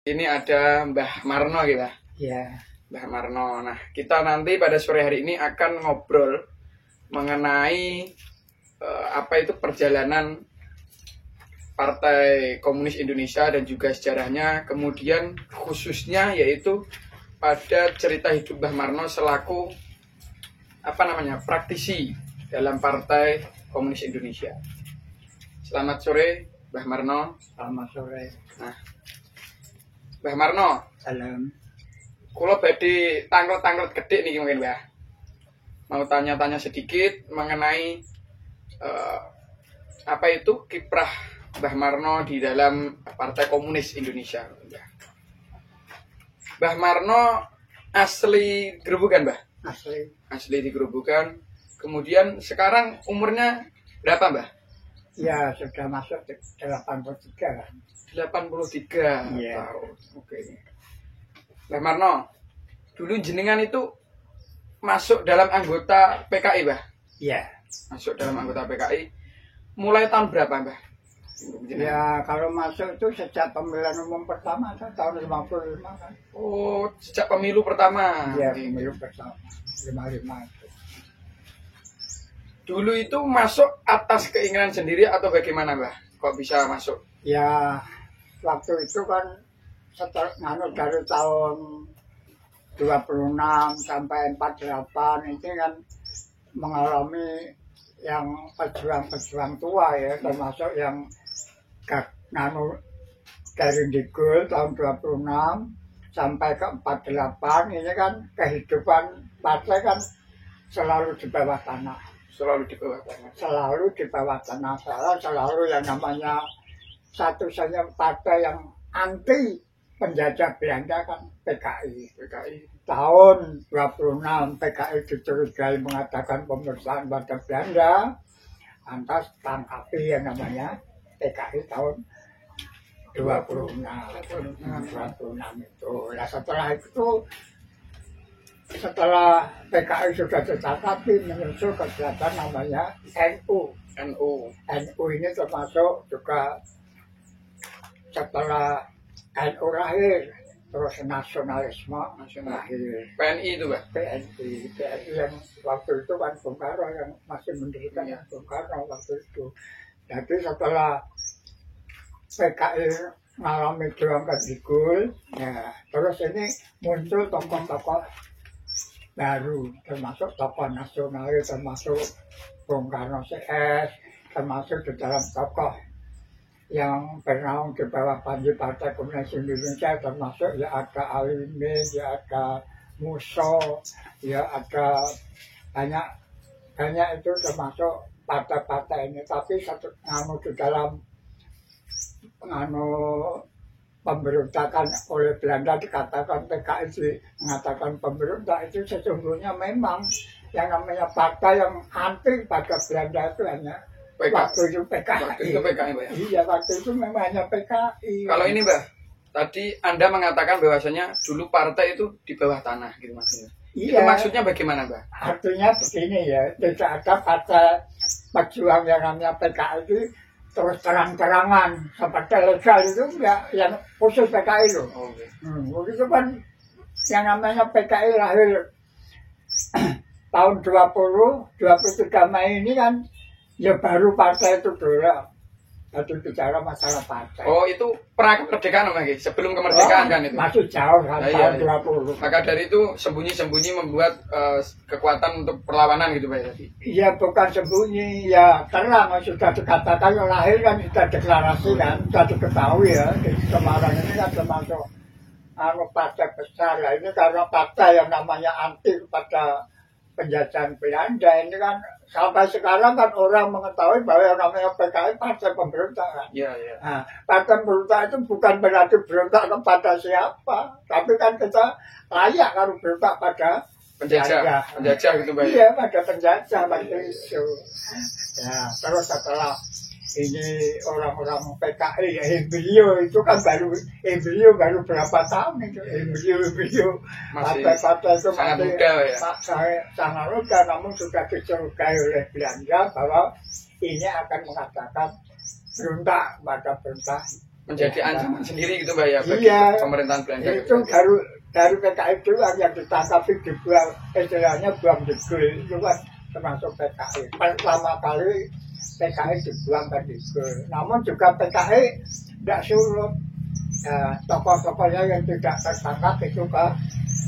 Ini ada Mbah Marno gitu. Ya. Mbah Marno. Nah, kita nanti pada sore hari ini akan ngobrol mengenai apa itu perjalanan Partai Komunis Indonesia dan juga sejarahnya, kemudian khususnya yaitu pada cerita hidup Mbah Marno selaku praktisi dalam Partai Komunis Indonesia. Selamat sore Mbah Marno. Selamat sore. Nah, Mbah Marno, Salam. kula badhe tanglet-tanglet gede nih mungkin Mbah. Mau tanya-tanya sedikit mengenai apa itu kiprah Mbah Marno di dalam Partai Komunis Indonesia. Mbah Marno asli Gerobokan, Mbah? Asli. Asli di Gerobokan. Kemudian sekarang umurnya berapa, Mbah? Ya, sudah masuk 83 kan. 83 Iya. tahun. Oke. Mbah Marno, dulu jenengan itu masuk dalam anggota PKI, Mbah? Iya. Masuk dalam anggota PKI mulai tahun berapa, Mbah? Ya, kalau masuk itu sejak pemilihan umum pertama tahun 55 kan. Oh, sejak pemilu pertama. Iya, pemilu pertama 55 itu. Dulu itu masuk atas keinginan sendiri atau bagaimana, Mbah? Kok bisa masuk? Ya, waktu itu kan dari tahun 26 sampai 48 itu kan mengalami yang pejuang-pejuang tua ya, termasuk yang dari Digul tahun 26 sampai ke 48 ini kan kehidupan partai kan selalu di bawah tanah. Selalu di bawah tanah. Selalu di bawah tanah. Selalu yang namanya satu-satunya partai yang anti penjajah Belanda kan PKI. Tahun 26 PKI dicurigai mengadakan pemberontakan pada Belanda, lantas tangkapi yang namanya PKI tahun 26 itu. Nah setelah PKI sudah ditangkapi menyusul kegiatan namanya NU. NU ini termasuk juga setelah NU lahir, terus nasionalisme lahir. PNI itu, Mbak? PNI yang waktu itu kan Bung Karno yang masih mendirikan ya. Bung Karno waktu itu. Jadi setelah PKI mengalami juang Digul, ya terus ini muncul tokoh-tokoh baru, termasuk tokoh nasionalis, termasuk Bung Karno CS, termasuk di dalam tokoh yang bernaung di bawah panji Partai Komunis Indonesia, termasuk ya ada Alimin, ya ada Muso, ya ada banyak itu termasuk partai-partai ini. Tapi di dalam pemberontakan oleh Belanda dikatakan PKI mengatakan pemberontak itu sesungguhnya memang yang namanya partai yang anti pada Belanda itu hanya waktu itu PKI. Waktu itu PKI, Mbak? Iya, waktu itu memang hanya PKI. Kalau ini, Mbak, tadi Anda mengatakan bahwasanya dulu partai itu di bawah tanah gitu maksudnya. Iya. Itu maksudnya bagaimana, Mbak? Artinya begini ya, tidak ada partai pejuang yang namanya PKI itu terus terang-terangan seperti legal itu enggak, yang khusus PKI loh. Okay. Begitu kan yang namanya PKI lahir tahun 23 Mei ini kan ya baru partai itu dulu. Jadi bicara masalah partai. Oh, itu pra kemerdekaan lagi, sebelum kemerdekaan kan itu? Masih jauh kan, tahun 20. Maka dari itu sembunyi-sembunyi membuat kekuatan untuk perlawanan gitu, Pak? Iya, bukan sembunyi, ya terang, sudah dikatakan lahir kan, sudah deklarasi kan, sudah diketahui ya. Di Semarang ini kan termasuk partai besar ya. Ini karena partai yang namanya anti kepada penjajahan Belanda ini kan sampai sekarang kan orang mengetahui bahwa yang namanya PKI partai pemberontak kan. Iya, iya. Nah, partai pemberontak itu bukan berarti berontak kepada siapa, tapi kan kita layak kalau berontak pada penjajah gitu, Pak? Iya, pada penjajah waktu itu. Ya, terus setelah ini orang-orang PKI ya embrio itu kan baru berapa tahun itu embrio partai-partai itu sangat muda ya. Sangat muda, namun sudah dicurigai oleh Belanda bahwa ini akan mengatakan berontak pada perintah menjadi ancaman sendiri gitu Mbak ya bagi Iya, pemerintahan Belanda. itu dari PKI doang yang ditangkapi dibuang, istilahnya buang jegul itu kan termasuk PKI. Pertama kali PKI dibuang ke jegul. Namun juga PKI tidak surut. Tokoh-tokohnya yang tidak tertangkap itu ke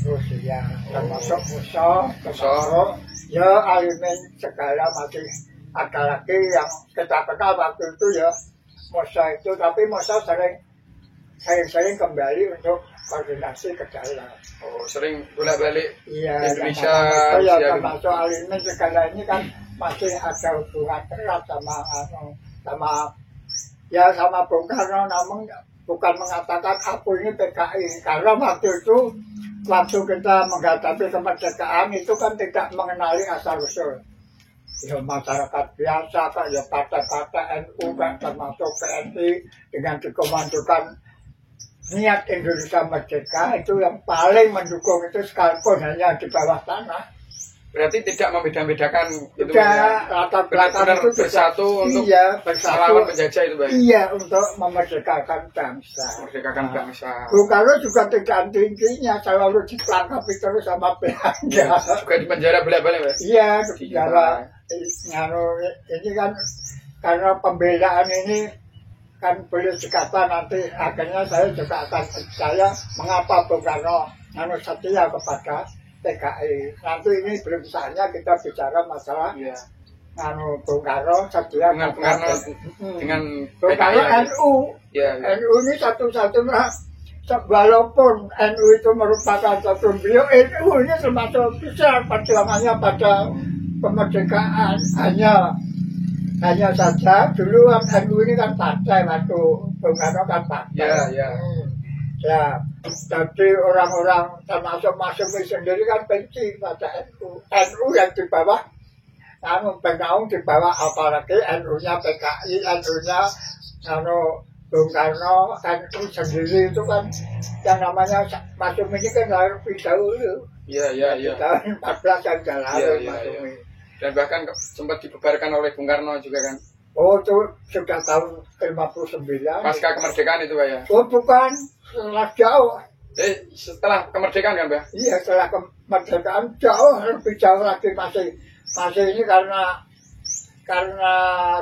Rusia, termasuk Musa, termasuk ya Alimin segala masih ada lagi yang kita kenal waktu itu ya Musa itu, tapi Musa sering kembali untuk koordinasi ke dalam. Oh, sering bolak-balik Iya, Indonesia, ya Rusia. termasuk Alimin segala ini kan masih ada hubungan erat sama Bung Karno, namun bukan mengatakan aku ini PKI, karena waktu kita menghadapi kemerdekaan itu kan tidak mengenali asal usul. Ya masyarakat biasa kan ya partai-partai NU kan termasuk PNI dengan dikomandokan niat Indonesia merdeka itu yang paling mendukung itu sekalipun hanya di bawah tanah. Berarti tidak membeda-bedakan itu Tidak, latar belakang benar-benar itu bersatu untuk bersatu, melawan penjajah itu Mbak. iya, untuk memerdekakan bangsa. Memerdekakan bangsa. Bung Karno juga tidak tingginya selalu ditangkapi terus sama Belanda. Ya, juga di penjara bolak-balik Mbak. Iya, di penjara. Ini kan karena pembelaan ini kan boleh dikata nanti akhirnya saya juga akan percaya mengapa Bung Karno setia kepada PKI. Nanti ini belum saatnya kita bicara masalah Bung Karno setia dengan Bung Karno dengan Bung Karno NU. NU ini satu-satunya, walaupun NU itu merupakan satu beliau, NU ini termasuk besar perjuangannya pada kemerdekaan. Hanya saja dulu NU ini kan partai, waktu Bung Karno kan partai. Ya, jadi orang-orang termasuk Masyumi sendiri kan benci pada NU. NU yang di bawah, bernaung di bawah, apalagi NU-nya PKI, NU-nya Bung Karno, NU sendiri itu kan yang namanya Masyumi ini kan harus dahulu. Iya. Tahun 14 yang lalu Masyumi. Dan bahkan sempat dibubarkan oleh Bung Karno juga kan. Oh, itu sudah tahun 59. Pasca kemerdekaan itu Pak ya? Oh, bukan. Setelah jauh. Setelah kemerdekaan kan Mbak? Iya, setelah kemerdekaan jauh, lebih jauh lagi masih ini karena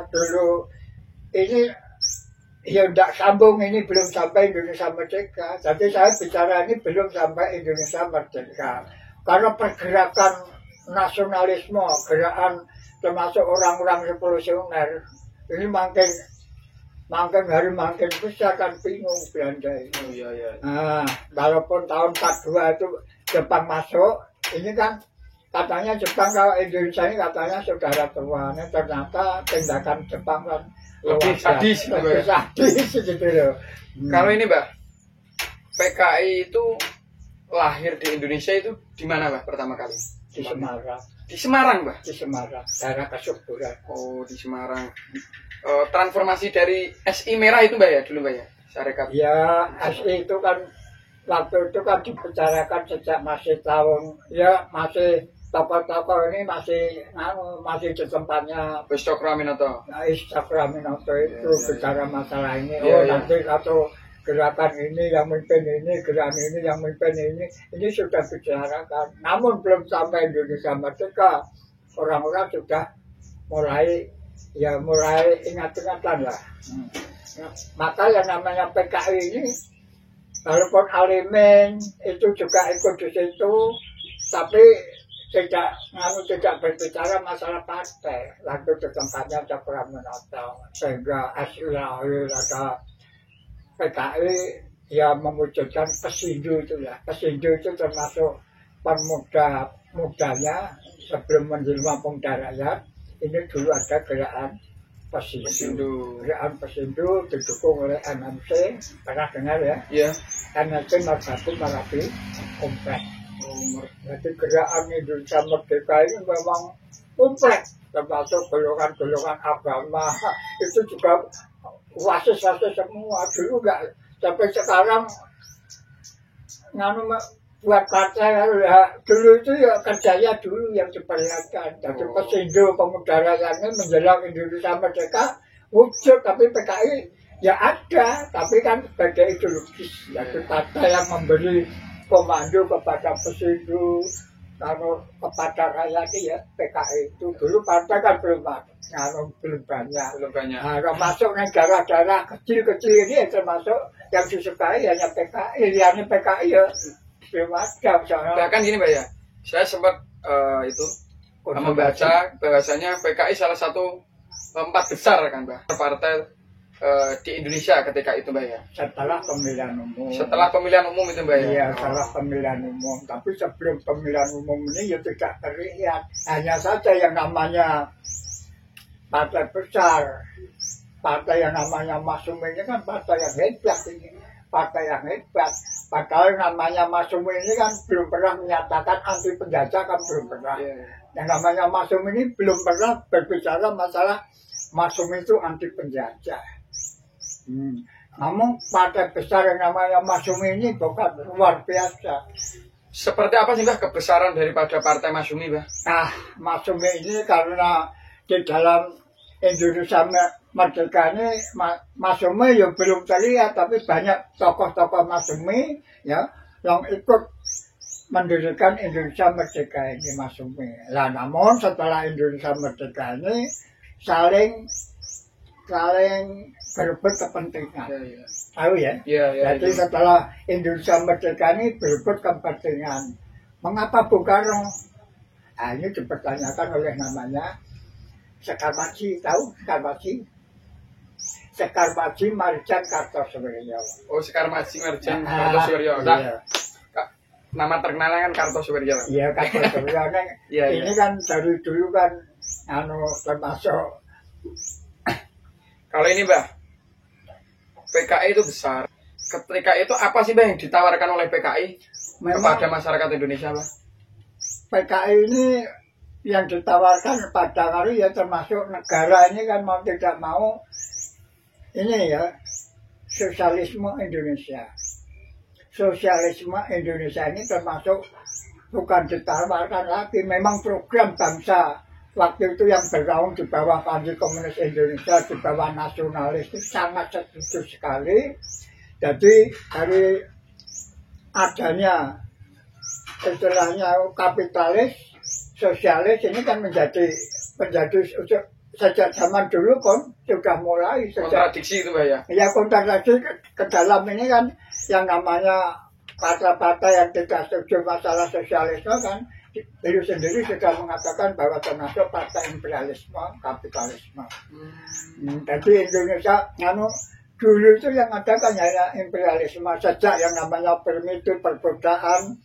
dulu ini ya tidak sambung, ini belum sampai Indonesia merdeka. Jadi saya bicara ini belum sampai Indonesia merdeka. Karena pergerakan nasionalisme, gerakan termasuk orang-orang revolusioner ini makin hari makin besar kan, bingung Belanda ini. Oh, iya. Nah, walaupun tahun 42 itu Jepang masuk, ini kan katanya Jepang kalau Indonesia ini katanya saudara tuanya, ternyata tindakan Jepang kan lebih sadis gitu loh. Kalau ini Mbak, PKI itu lahir di Indonesia itu di mana Mbak pertama kali? Di Semarang. Di Semarang Mbak? Di Semarang, daerah Kesuburan. Oh, di Semarang. Transformasi dari SI merah itu Mbak ya dulu Mbak ya? Sarekap. Ya, SI itu kan waktu itu kan dibicarakan sejak masih tahun, ya masih tokoh-tokoh ini masih di tempatnya Cokroaminoto. Cokroaminoto itu bicara masalah ini. Nanti satu gerakan ini yang memimpin ini, gerakan ini yang memimpin ini sudah dibicarakan. Namun belum sampai Indonesia merdeka, orang-orang sudah mulai ingat-ingatan lah. Maka yang namanya PKI ini, walaupun Alimin itu juga ikut di situ, tapi tidak berbicara masalah partai. Lalu di tempatnya Cokroaminoto, sehingga lahir ada PKI yang mewujudkan Pesindo itu ya. Pesindo itu termasuk mudanya sebelum menjelma pemuda rakyat. Ini dulu ada gerakan Pesindo. Gerakan Pesindo didukung oleh MMC, pernah dengar ya? Iya. MMC Marapi komplek. Jadi gerakan Indonesia Merdeka ini memang komplek, termasuk golongan-golongan agama itu juga wasis semua. Dulu enggak, sampai sekarang buat partai ya, dulu itu ya kerjanya dulu yang diperlihatkan. Jadi Pesindo pemuda rakyatnya menjelang Indonesia merdeka wujud, tapi PKI Ya ada, tapi kan sebagai ideologis, yaitu partai yang memberi komando kepada presidio, kalau kepada rakyat ya PKI itu dulu partai kan belum belum banyak. Belum banyak. Nah, kalau masuk negara-negara kecil-kecil ini termasuk yang disukai hanya PKI, yang PKI ya belum ada. Misalnya. Bahkan gini Mbak ya, saya sempat membaca bahwasanya PKI salah satu 4 besar kan Mbak, partai di Indonesia ketika itu Mbak ya. Setelah pemilihan umum. Setelah pemilihan umum itu Mbak ya. Iya, setelah pemilihan umum. Tapi sebelum pemilihan umum ini ya tidak terlihat. Hanya saja yang namanya partai besar, partai yang namanya Mas Sumi ini kan partai yang hebat ini. Partai yang hebat. Padahal namanya Mas Sumi ini kan belum pernah menyatakan anti penjajah, kan belum pernah. Yang namanya Mas Sumi ini belum pernah berbicara masalah Mas Sumi itu anti penjajah. Namun partai besar yang namanya Mas Sumi ini bukan luar biasa. Seperti apa sih Mbak kebesaran daripada partai Mas Sumi Mbak? Nah, Mas Sumi ini karena di dalam Indonesia Merdeka ini Mas Sumi yang belum terlihat, tapi banyak tokoh-tokoh Mas Sumi ya yang ikut mendirikan Indonesia Merdeka ini Mas Sumi. Nah, namun setelah Indonesia Merdeka ini saling berebut kepentingan. Tahu ya? Jadi setelah Indonesia Merdeka ini berebut kepentingan. Mengapa Bung Karno? Nah, ini dipertanyakan oleh namanya Sekar Maji. Tahu Sekar Maji? Sekar Maji Marjan Kartosoewiryo. Oh, Sekar Maji Marjan Kartosoewiryo. Nah, nama terkenalnya kan Kartosoewiryo. Iya, Kartosoewiryo. Ini kan dari dulu kan termasuk. Kalau ini Mbak, PKI itu besar. Ketika itu apa sih Mbak yang ditawarkan oleh PKI kepada masyarakat Indonesia Mbak? PKI ini yang ditawarkan pada hari ya termasuk negara ini kan mau tidak mau ini ya sosialisme Indonesia. Sosialisme Indonesia ini termasuk bukan ditawarkan lagi, memang program bangsa. Waktu itu yang bergaung di bawah Partai Komunis Indonesia, di bawah nasionalis itu sangat setuju sekali. Jadi dari adanya istilahnya kapitalis, sosialis ini kan menjadi sejak zaman dulu kan sudah mulai. Kontradiksi itu Mbak ya? Ya kontradiksi ke dalam ini kan yang namanya partai-partai yang tidak setuju masalah sosialisme kan. Diri sendiri sudah mengatakan bahwa termasuk partai imperialisme, kapitalisme. Jadi Indonesia, dulu itu yang ada kan hanya imperialisme sejak yang namanya primitif, perbudakan,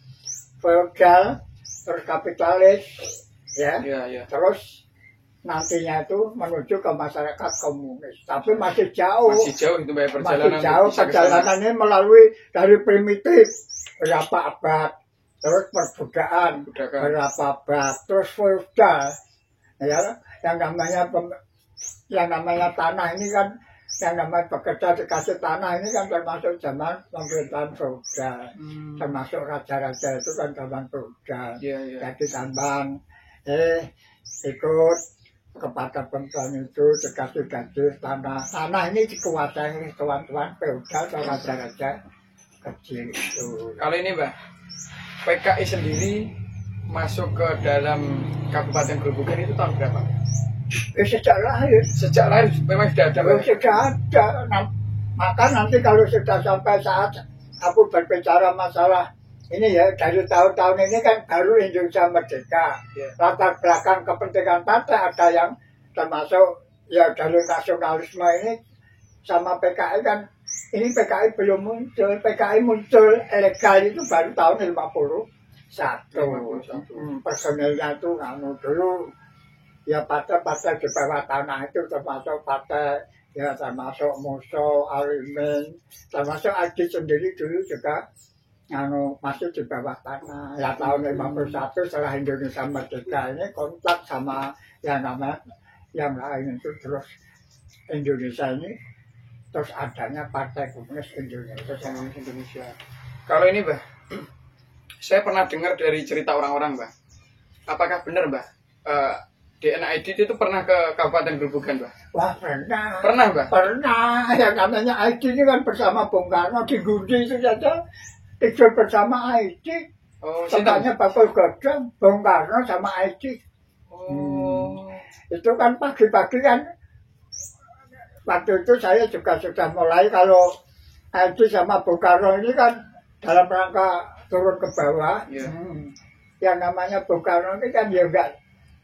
feodal, terus kapitalis, ya. Terus nantinya itu menuju ke masyarakat komunis. Tapi masih jauh. Masih jauh itu Mbak perjalanan. Masih jauh perjalanannya melalui dari primitif berapa abad. Terus perbudakan berapa abad, terus feodal, ya, yang namanya tanah ini kan, yang namanya bekerja dikasih tanah ini kan termasuk zaman pemerintahan feodal, termasuk raja-raja itu kan zaman feodal, jadi tambang, ikut kepada perempuan itu dikasih gaji tanah ini dikuasai tuan-tuan feodal atau raja-raja kecil itu. Kalau ini Mbak, PKI sendiri masuk ke dalam Kabupaten Grobogan itu tahun berapa? Sejak lahir. Sejak lahir memang sudah ada. Sudah ada. Maka nanti kalau sudah sampai saat aku berbicara masalah ini ya dari tahun-tahun ini kan baru Indonesia Merdeka. Latar belakang kepentingan partai ada yang termasuk ya dari nasionalisme ini sama PKI kan. Ini PKI belum muncul, PKI muncul ilegal itu baru tahun 51. Personilnya itu dulu ya partai-partai di bawah tanah itu termasuk partai ya termasuk Muso, Alimin, termasuk Adi sendiri dulu juga masih di bawah tanah. Ya tahun 51 setelah Indonesia Merdeka ini kontak sama yang lain itu terus Indonesia ini. Terus adanya Partai Komunis Indonesia. Kalau ini Mbak, saya pernah dengar dari cerita orang-orang Mbak. Apakah benar Mbak, DNA ID itu pernah ke Kabupaten Grobogan, Mbah? Wah, pernah. Pernah, Mbah? Pernah. Yang namanya ID ini kan bersama Bung Karno di Gundi itu saja. Ikut bersama ID. Oh, Tempatnya bakul godong, Bung Karno sama ID. Oh. Itu kan pagi-pagi kan. Waktu itu saya juga sudah mulai kalau ID sama Bung Karno ini kan dalam rangka turun ke bawah. Yeah. Yang namanya Bung Karno ini kan ya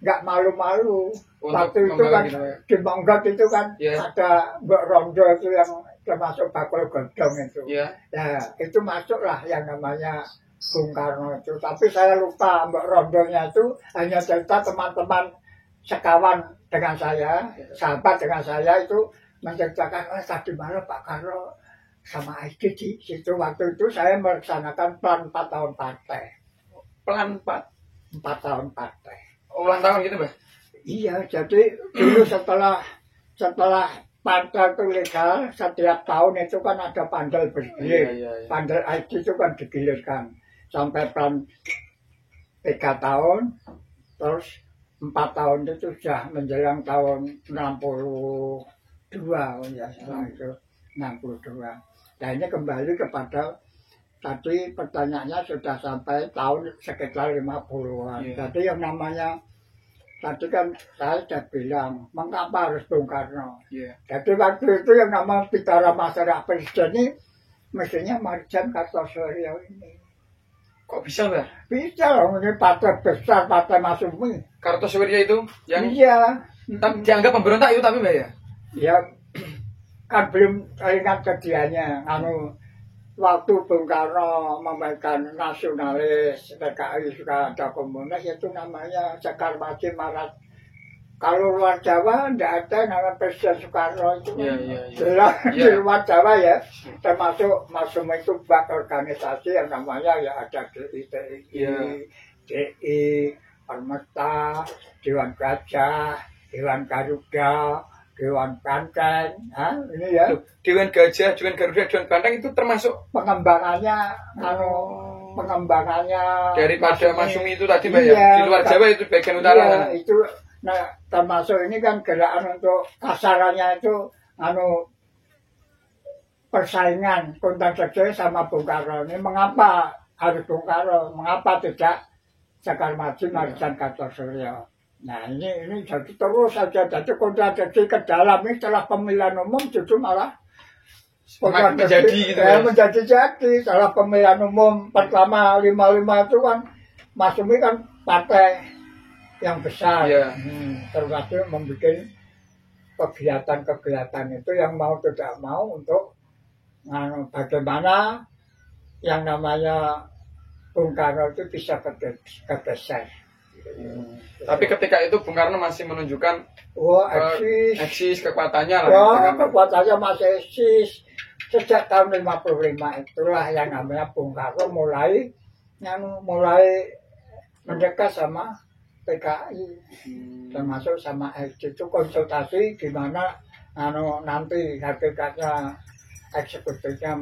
nggak malu-malu. Untuk waktu itu kan gitu, ya. di Monggot itu kan ada Mbak Rondo itu yang termasuk bakul godong itu. Yeah. Ya itu masuklah yang namanya Bung Karno itu. Tapi saya lupa Mbak Rondonya itu hanya cerita teman-teman sekawan dengan saya, sahabat dengan saya itu menceritakan, tadi malam Pak Karno sama ID di situ. Waktu itu saya melaksanakan plan 4 tahun partai. Plan 4 tahun partai. Ulang tahun gitu, Mbah? Iya, jadi dulu setelah partai itu legal, setiap tahun itu kan ada pandel bergilir. Iya. Pandel ID itu kan digilirkan. Sampai plan 3 tahun, terus 4 tahun itu sudah menjelang tahun 62, ya salah itu 62. Nah ini kembali kepada tadi pertanyaannya sudah sampai tahun sekitar 50-an. Jadi yang namanya tadi kan saya sudah bilang, mengapa harus Bung Karno? Jadi waktu itu yang nama bicara masyarakat presiden ini mestinya Marjan Kartosoewiryo ini. Kok bisa, Mbah? Bisa loh, ini partai besar, partai Masyumi. Kartosoewiryo itu yang dianggap pemberontak itu tapi, Mbah ya? Ya, kan belum ingat kejadiannya. Waktu Bung Karno memegang nasionalis, PKI sudah ada komunis, itu namanya Sekar Mati Marat. Kalau luar Jawa tidak ada nama Presiden Soekarno itu. Di luar Jawa ya, termasuk Masum itu bak organisasi yang namanya ya ada DI, DI, Permesta, Dewan Gajah, Dewan Garuda, Dewan Banteng, ini ya. Dewan Gajah, Dewan Garuda, Dewan Banteng itu termasuk pengembangannya, pengembangannya daripada Masyumi itu tadi, Mbak ya. Di luar Jawa itu bagian utara. Iya, itu. Nah, termasuk ini kan gerakan untuk kasarannya itu persaingan Kuntan Sekje sama Bung Karno. Ini mengapa harus Bung Karno? Mengapa tidak Sekar Mati Marjan Kartosoewiryo? Nah ini jadi terus saja, jadi kontradiksi ke dalam ini setelah pemilihan umum justru malah menjadi gitu ya. Menjadi setelah pemilihan umum pertama 55 itu kan Masyumi kan partai yang besar, termasuk membuat kegiatan-kegiatan itu yang mau tidak mau untuk bagaimana yang namanya Bung Karno itu bisa kegeser. Tapi ketika itu Bung Karno masih menunjukkan eksis kekuatannya lah. Kekuatannya masih eksis. Sejak tahun 55 itulah yang namanya Bung Karno mulai mendekat sama PKI, termasuk sama eksis. Itu konsultasi gimana nanti hakikatnya eksekutifnya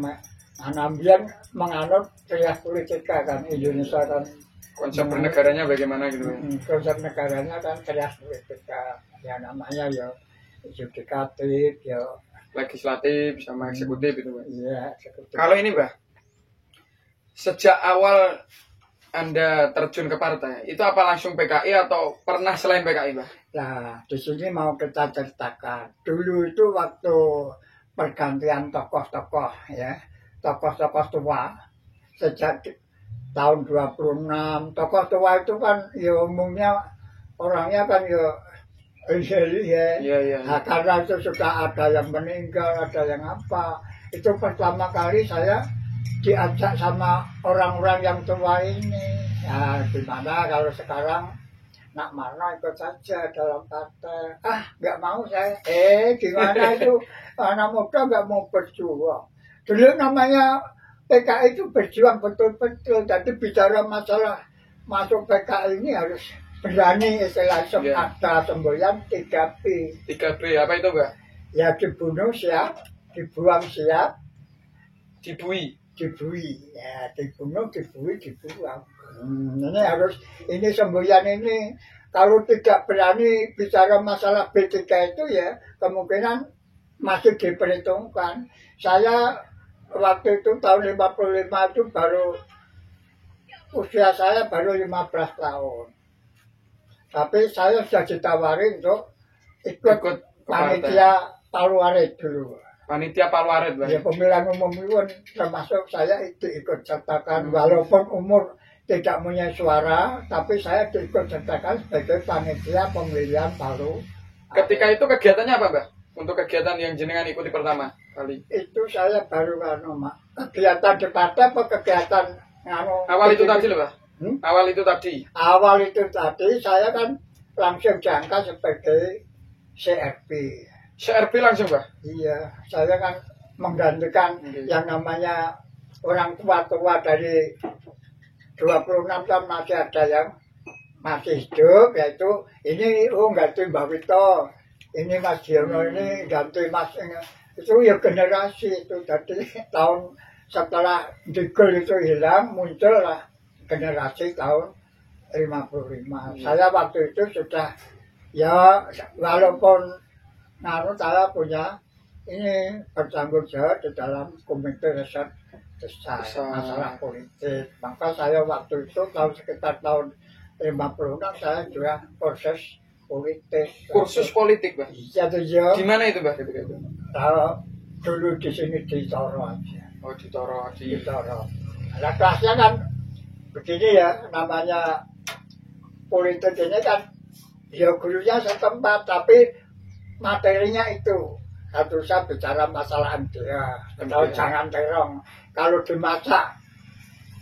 Anambian menganut trias politika kan Indonesia kan. Konsep bernegaranya bagaimana gitu? Konsep negaranya kan trias politika, ya namanya ya yudikatif, ya legislatif sama eksekutif itu, Mbak. Iya, eksekutif. Kalau ini, Mbak, sejak awal Anda terjun ke partai, itu apa langsung PKI atau pernah selain PKI, Mbak? Nah, di sini mau kita ceritakan. Dulu itu waktu pergantian tokoh-tokoh ya, tokoh-tokoh tua sejak tahun 26, tokoh tua itu kan ya umumnya orangnya kan ya ya. Nah, karena itu sudah ada yang meninggal, ada yang apa. Itu pertama kali saya diajak sama orang-orang yang tua ini. Nah, gimana kalau sekarang nak mana ikut saja dalam partai. Nggak mau saya. Gimana itu anak muda nggak mau berjuang. Dulu namanya PKI itu berjuang betul-betul. Jadi bicara masalah masuk PKI ini harus berani, istilahnya ada semboyan 3P. 3P apa itu, Mbak? Ya dibunuh siap, dibuang siap, dibui. Ya dibunuh, dibuang. Ini harus, ini semboyan ini kalau tidak berani bicara masalah B3 itu ya kemungkinan masih diperhitungkan. Saya waktu itu tahun 55 itu baru usia saya baru 15 tahun. Tapi saya sudah ditawari untuk ikut panitia Paluarit dulu. Panitia Paluarit, Bang. Ya pemilihan umum itu termasuk saya ikut sertakan walaupun umur tidak punya suara, tapi saya ikut sertakan sebagai panitia pemilihan Palu. Ketika itu kegiatannya apa, Mbak? Untuk kegiatan yang jenengan ikuti pertama kali? Itu saya baru kegiatan di partai apa kegiatan awal itu tadi loh, Mbak? Awal itu tadi. Awal itu tadi saya kan langsung diangkat sebagai CRP. CRP langsung, Mbak? Iya, saya kan menggantikan yang namanya orang tua-tua dari 26 tahun masih ada yang masih hidup, yaitu ini ganti Mbak Wito, ini Mas Diono, ini ganti Mas itu ya generasi itu. Jadi tahun setelah Digel itu hilang, muncullah generasi tahun 55. Saya waktu itu sudah ya walaupun saya punya ini bertanggung jawab di dalam komite riset besar masalah politik. Maka saya waktu itu sekitar tahun 56 saya juga proses politik. Kursus politik, Mbak? Iya tuh ya. Di mana itu, Mbak? Ketika itu? Kalau dulu di sini di Toro aja. Oh, di Toro. Di Toro. Nah, kelasnya kan begini ya, namanya politik ini kan ya gurunya setempat, tapi materinya itu satu saya bicara masalah MDA, kalau jangan terong. Kalau dimasak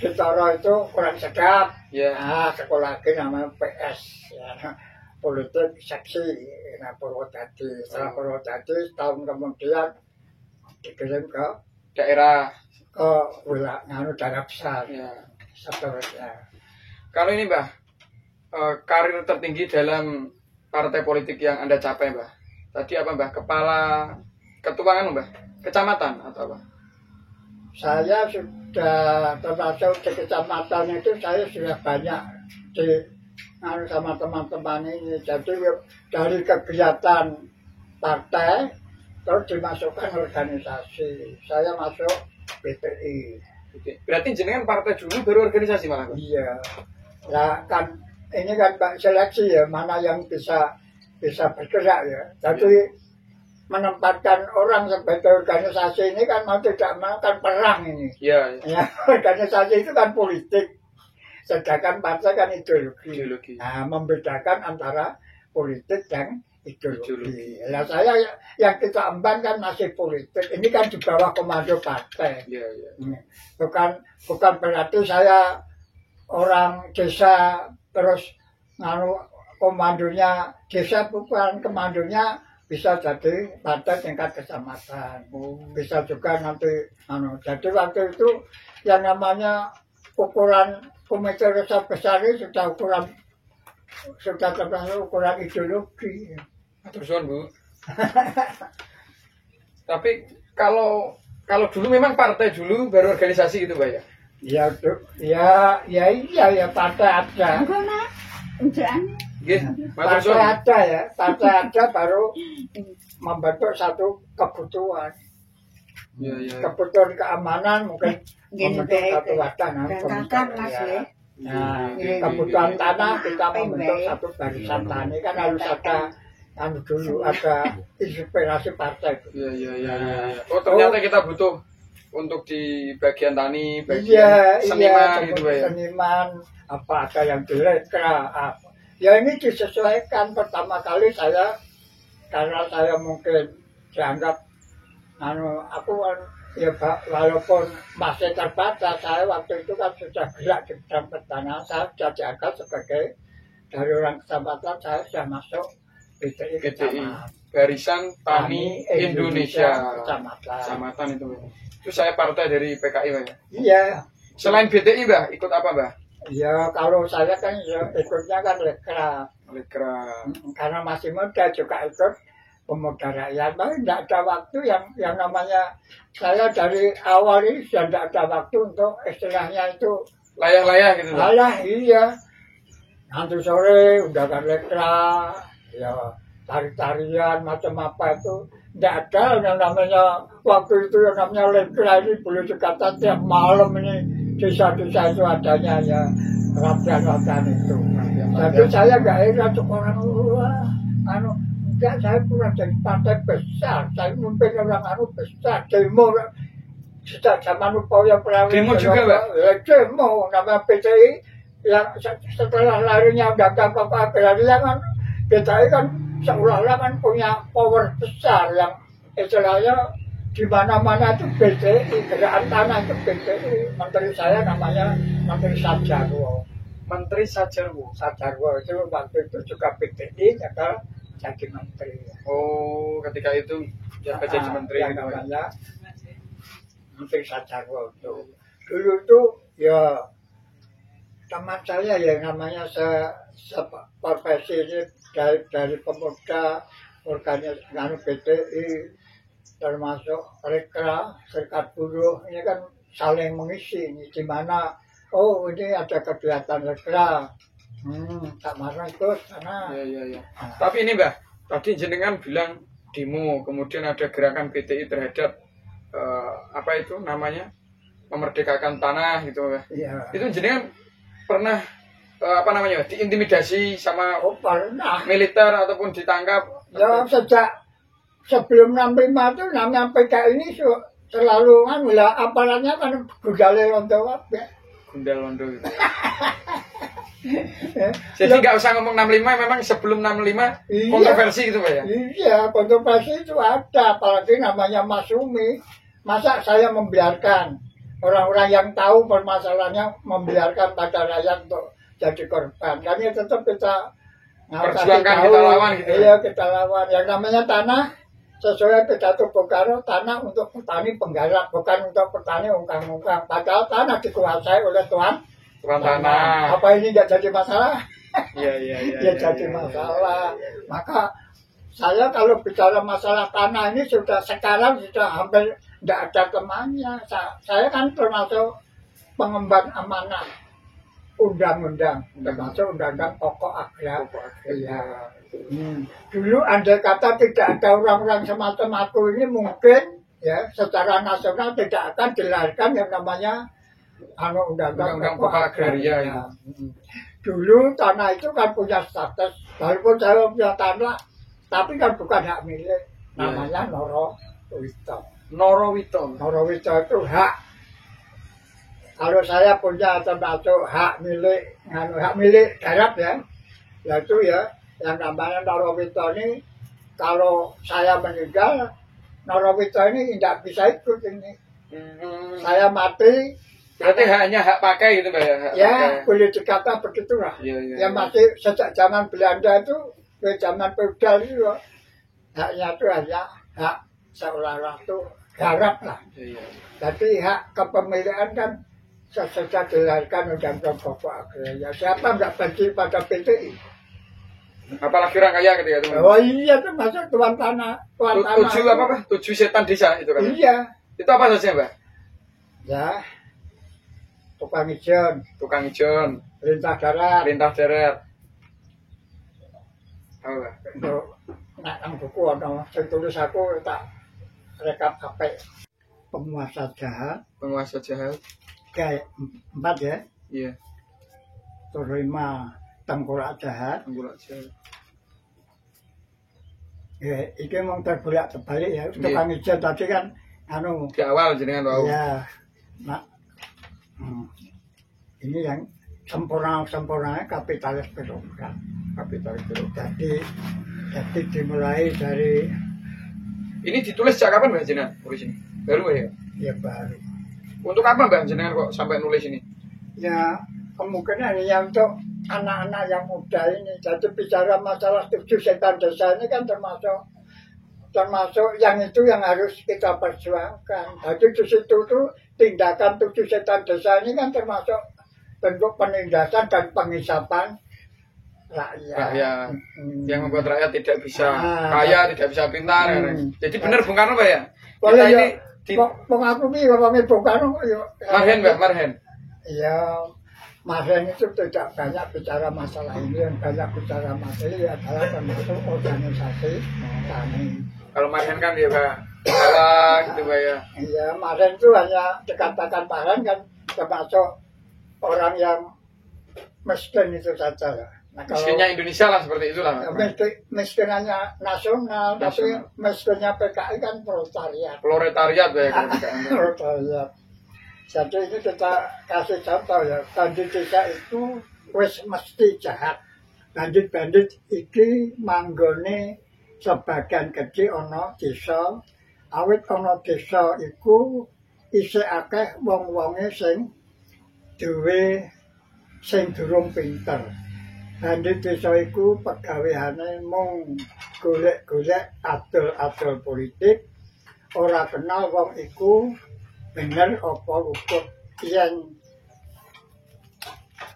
di Toro itu kurang sedap. Nah, sekolah lagi namanya PS, ya. Politik seksi, nah Purwodadi. Setelah Purwodadi, setahun kemudian dikirim ke daerah, ke wilayah daerah besar. Ya. Seterusnya. Kalau ini, Mbak, karir tertinggi dalam partai politik yang Anda capai, Mbak? Tadi apa, Mbak? Ketua kan, Mbak? Kecamatan atau apa? Saya sudah termasuk di kecamatan itu, saya sudah banyak sama teman-teman ini. Jadi dari kegiatan partai terus dimasukkan organisasi. Saya masuk PTI. Berarti jenengan partai dulu baru organisasi malah, Mbak? Iya. Nah kan ini kan Pak seleksi ya, mana yang bisa bergerak ya. Jadi menempatkan orang sebagai organisasi ini kan mau tidak mau kan perang ini. Iya. Ya, organisasi itu kan politik, sedangkan partai kan ideologi. Nah, membedakan antara politik dan ideologi. Nah, saya yang kita emban kan masih politik. Ini kan di bawah komando partai. Iya. Bukan berarti saya orang desa terus komandonya desa, bukan, komandonya bisa jadi partai tingkat kecamatan, bisa juga nanti jadi waktu itu yang namanya ukuran komite riset besar ini sudah termasuk ukuran ideologi. Terusan, Bu. Tapi kalau dulu memang partai dulu baru organisasi gitu, Mbak ya? Ya partai ada. Partai ada ya, partai ada baru membentuk satu kebutuhan. Kebutuhan keamanan mungkin membentuk satu wadah. Nah, kebutuhan tanah kita membentuk satu barisan tani, kan harus ada dulu ada inspirasi partai. Iya. Oh, ternyata kita butuh untuk di bagian tani, bagian seniman gitu ya. Seniman apa ada yang direkra apa. Ya ini disesuaikan. Pertama kali karena saya mungkin dianggap aku ya walaupun masih terbatas, saya waktu itu kan sudah gerak di bidang pertanian, saya sudah dianggap sebagai dari orang kecamatan, saya sudah masuk PTI. Barisan Tani Indonesia Kecamatan itu. Itu saya partai dari PKI, Mbak ya? Iya. Selain BTI, Mbak, ikut apa, Mbak? Ya kalau saya kan ya, ikutnya kan Lekra. Karena masih muda juga ikut pemuda rakyat. Tapi tidak ada waktu yang namanya saya dari awal ini sudah tidak ada waktu untuk istilahnya itu layah-layah gitu. Layah, iya. nanti sore undangan lekra, ya tari-tarian macam apa itu. Tidak ada yang namanya waktu itu yang namanya lekra ini boleh dikata tiap malam ini desa-desa itu adanya ya rapian-rapian itu. Jadi saya nggak heran orang luar, enggak, saya pernah jadi partai besar, saya memimpin orang besar, demo sejak zaman upaya pernah demo juga, Pak? Demo nama PTI yang setelah larinya undang-undang Papa Agraria kan PTI kan seolah-olah kan punya power besar yang istilahnya di mana-mana itu PTI, gerakan tanah itu PTI. Menteri saya namanya Menteri Sajarwo. Menteri Sajarwo. Sajarwo itu waktu itu juga PTI nyata jadi menteri. Oh, ketika itu ya jadi menteri yang namanya Menteri Sajarwo itu. Dulu itu ya teman saya yang namanya profesi ini dari pemuda organisasi PTI termasuk Rekra, Serikat Buruh ini kan saling mengisi ini di mana oh ini ada kegiatan Rekra. Tak marah ikut sana. Iya. Tapi ini Mbah, tadi jenengan bilang demo, kemudian ada gerakan PTI terhadap apa itu namanya memerdekakan tanah gitu Mbah. Iya. Itu jenengan pernah apa namanya diintimidasi sama pernah militer ataupun ditangkap? Ya sejak sebelum 65 itu namanya PKI ini selalu kan aparatnya kan gudale londo ya. Gundal londo gitu. Jadi nggak usah ngomong 65, memang sebelum 65 kontroversi gitu Pak ya? Iya, kontroversi itu ada, apalagi namanya Mas Umi. Masa saya membiarkan orang-orang yang tahu permasalahannya membiarkan pada rakyat untuk jadi korban. Kami tetap kita perjuangkan, kita lawan gitu. Iya, kita lawan. Yang namanya tanah sesuai pidato Bung Karno, tanah untuk petani penggarap, bukan untuk petani ungkang-ungkang. Padahal tanah dikuasai oleh Tuhan tanah. Apa ini nggak jadi masalah? Iya. Ya jadi masalah. Maka saya kalau bicara masalah tanah ini sekarang sudah hampir tidak ada temannya. Saya kan termasuk pengemban amanah undang-undang, termasuk undang-undang pokok agraria. Iya. Dulu andai kata tidak ada orang-orang semacam aku ini mungkin ya secara nasional tidak akan dilahirkan yang namanya undang-undang pokok agraria. Ya. Dulu tanah itu kan punya status, walaupun saya punya tanah, tapi kan bukan hak milik, namanya Norowito. Norowito itu hak. Kalau saya punya termasuk hak milik darat ya, yaitu ya yang namanya Norowito ini, kalau saya meninggal, Norowito ini tidak bisa ikut ini. Saya mati. Berarti hanya hak pakai gitu Mbak ya? Ya, boleh dikata begitulah. Iya. Masih sejak zaman Belanda itu, zaman feudal itu, haknya itu hanya hak seolah-olah itu garap lah. Iya. Jadi hak kepemilikan kan sejak dilahirkan undang-undang pokok agraria. Siapa nggak benci pada PTI? Apalagi orang kaya ketika itu. Oh iya, itu masuk tuan tanah. Tujuh apa Pak? 7 setan desa itu kan? Iya. Itu apa saja Mbak? Ya. Tukang ijon, lintah darat. Oh, Untuk nang buku ana sing tulis aku tak rekap HP. Penguasa jahat. Kayak 4 ya. Iya. Terima tengkorak jahat. Ya, iki mau terbalik ya. Tukang ijon tadi kan di awal jenengan wau. Iya. Ini yang sempurnanya kapitalis birokrat. Jadi dimulai dari. Ini ditulis sejak kapan Mbak jenengan nulis ini? Baru ya? Ya baru. Untuk apa Mbak jenengan kok sampai nulis ini? Ya kemungkinan ya untuk anak-anak yang muda ini. Jadi bicara masalah 7 setan desa ini kan termasuk yang itu yang harus kita perjuangkan. Jadi di situ tuh tindakan 7 setan desa ini kan termasuk bentuk penindasan dan penghisapan rakyat. Yang membuat rakyat tidak bisa kaya, tidak bisa pintar. Jadi benar Bung Karno Pak ya? Kita ini pengakumi Bung Karno Marhen Mbak, Marhen. Ya Masen itu tidak banyak bicara masalah ini, yang banyak bicara masalah ini adalah termasuk organisasi kami. Kalau Marhen kan dia Pak, salah gitu Pak ya. Iya, Masen itu hanya dikatakan Masen kan termasuk orang yang miskin itu saja lah. Nah, Miskinnya Indonesia lah seperti itulah. miskinnya nasional, tapi miskinnya PKI kan proletariat. Proletariat Pak ya. Proletariat. Jadi ini kita kasih contoh ya, bandit desa itu wis mesti jahat. Bandit-bandit iki manggone sebagian kecil ana desa, awit ana desa iku isih akeh wong-wonge sing duwe sing durung pinter. Bandit desa iku pegaweane mung golek-golek adol-adol politik, ora kenal wong iku bener apa ukur. Yen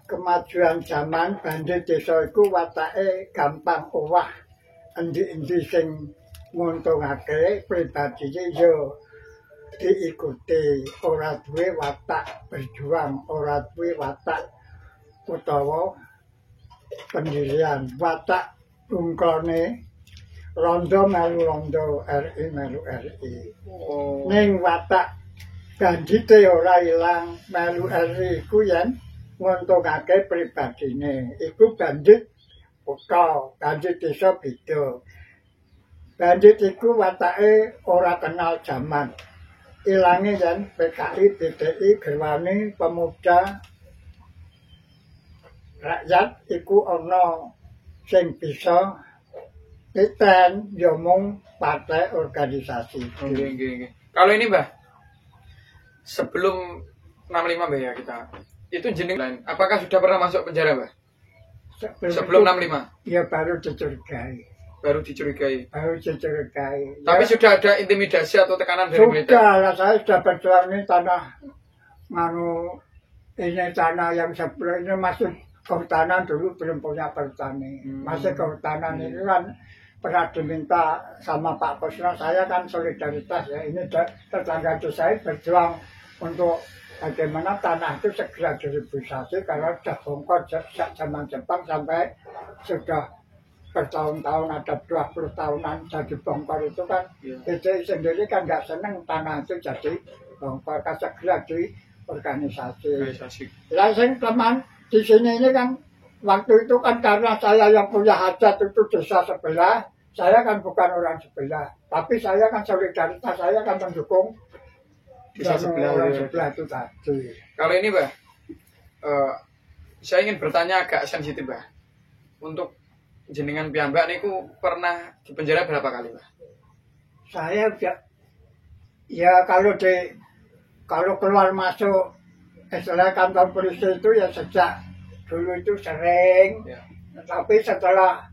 kemajuan zaman bandit desa iku watake gampang owah, endi-endi sing nguntungake pribadine yo diikuti, ora duwe watak berjuang, ora duwe watak utawa pendirian, watak ungkone rondo melu rondo, RI melu RI. Ning watak bandite ora ilang, melu RI iku yen nguntungake pribadine. Iku bandit kutha, bandit desa beda. Bandit iku watake ora kenal zaman. Ilange yen PKI, BDI, gerwane pemuda rakyat iku ana sing bisa titen yo mung partai organisasi. Nggih. Kalau ini Mbah, sebelum 65 Mbah ya kita, itu jeneng lain. Apakah sudah pernah masuk penjara Mbah? Sebelum 65? Ya baru dicurigai. Baru dicurigai. Tapi ya, sudah ada intimidasi atau tekanan dari militer? Sudah lah, saya sudah berjuang ini tanah ini tanah yang sebelum ini masih kehutanan, dulu belum punya pertani. Masih kehutanan itu kan pernah diminta sama Pak Posno, saya kan solidaritas ya, ini tetangga itu saya berjuang untuk bagaimana tanah itu segera direboisasi karena sudah bongkar sejak zaman Jepang sampai sudah bertahun-tahun, ada 20 tahunan jadi bongkar itu kan. PDI sendiri kan nggak seneng tanah itu jadi bongkar, kan segera di organisasi. Langsung teman di sini ini kan waktu itu kan karena saya yang punya hajat itu desa sebelah, saya kan bukan orang sebelah, tapi saya kan solidaritas, saya kan mendukung desa sebelah, orang sebelah itu tadi. Kalau ini Mbah, saya ingin bertanya agak sensitif Mbah. Untuk jenengan piyambak niku pernah di penjara berapa kali Mbah? Saya ya kalau keluar masuk istilah kantor polisi itu ya sejak dulu itu sering, ya. Tapi setelah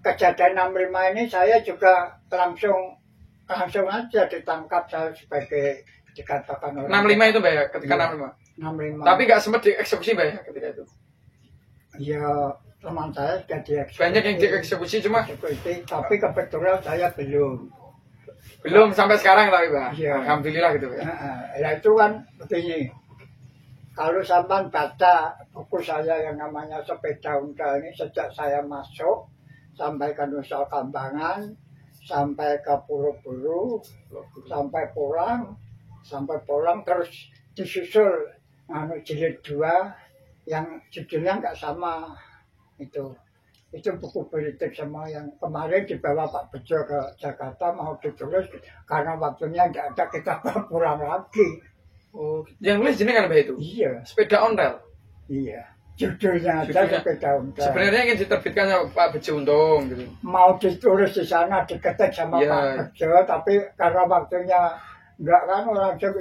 kejadian 65 ini saya juga langsung aja ditangkap saya sebagai dikatakan orang. 65 itu Mbak ya, ketika ya, 65. Tapi nggak sempat dieksekusi Mbak ya ketika itu? Ya teman saya sudah dieksekusi. Banyak yang dieksekusi cuma? Tapi kebetulan saya belum. Belum sampai sekarang tapi Mbak? Ya. Alhamdulillah gitu ya. Ya itu kan begini. Kalau sampai baca buku saya yang namanya Sepeda Unta ini sejak saya masuk sampai ke Nusa Kambangan, sampai ke Pulau-Buru, sampai pulang terus disusul jilid 2 yang judulnya nggak sama itu buku politik semua yang kemarin dibawa Pak Bejo ke Jakarta mau ditulis karena waktunya nggak ada kita pulang lagi. Oh, yang nulis jenengan Mbak itu? Iya. Sepeda ontel? Iya. Judulnya aja sepeda ontel. Sebenarnya ingin diterbitkan sama Pak Bejo Untung gitu. Mau ditulis di sana diketik sama Pak Bejo, tapi karena waktunya enggak kan langsung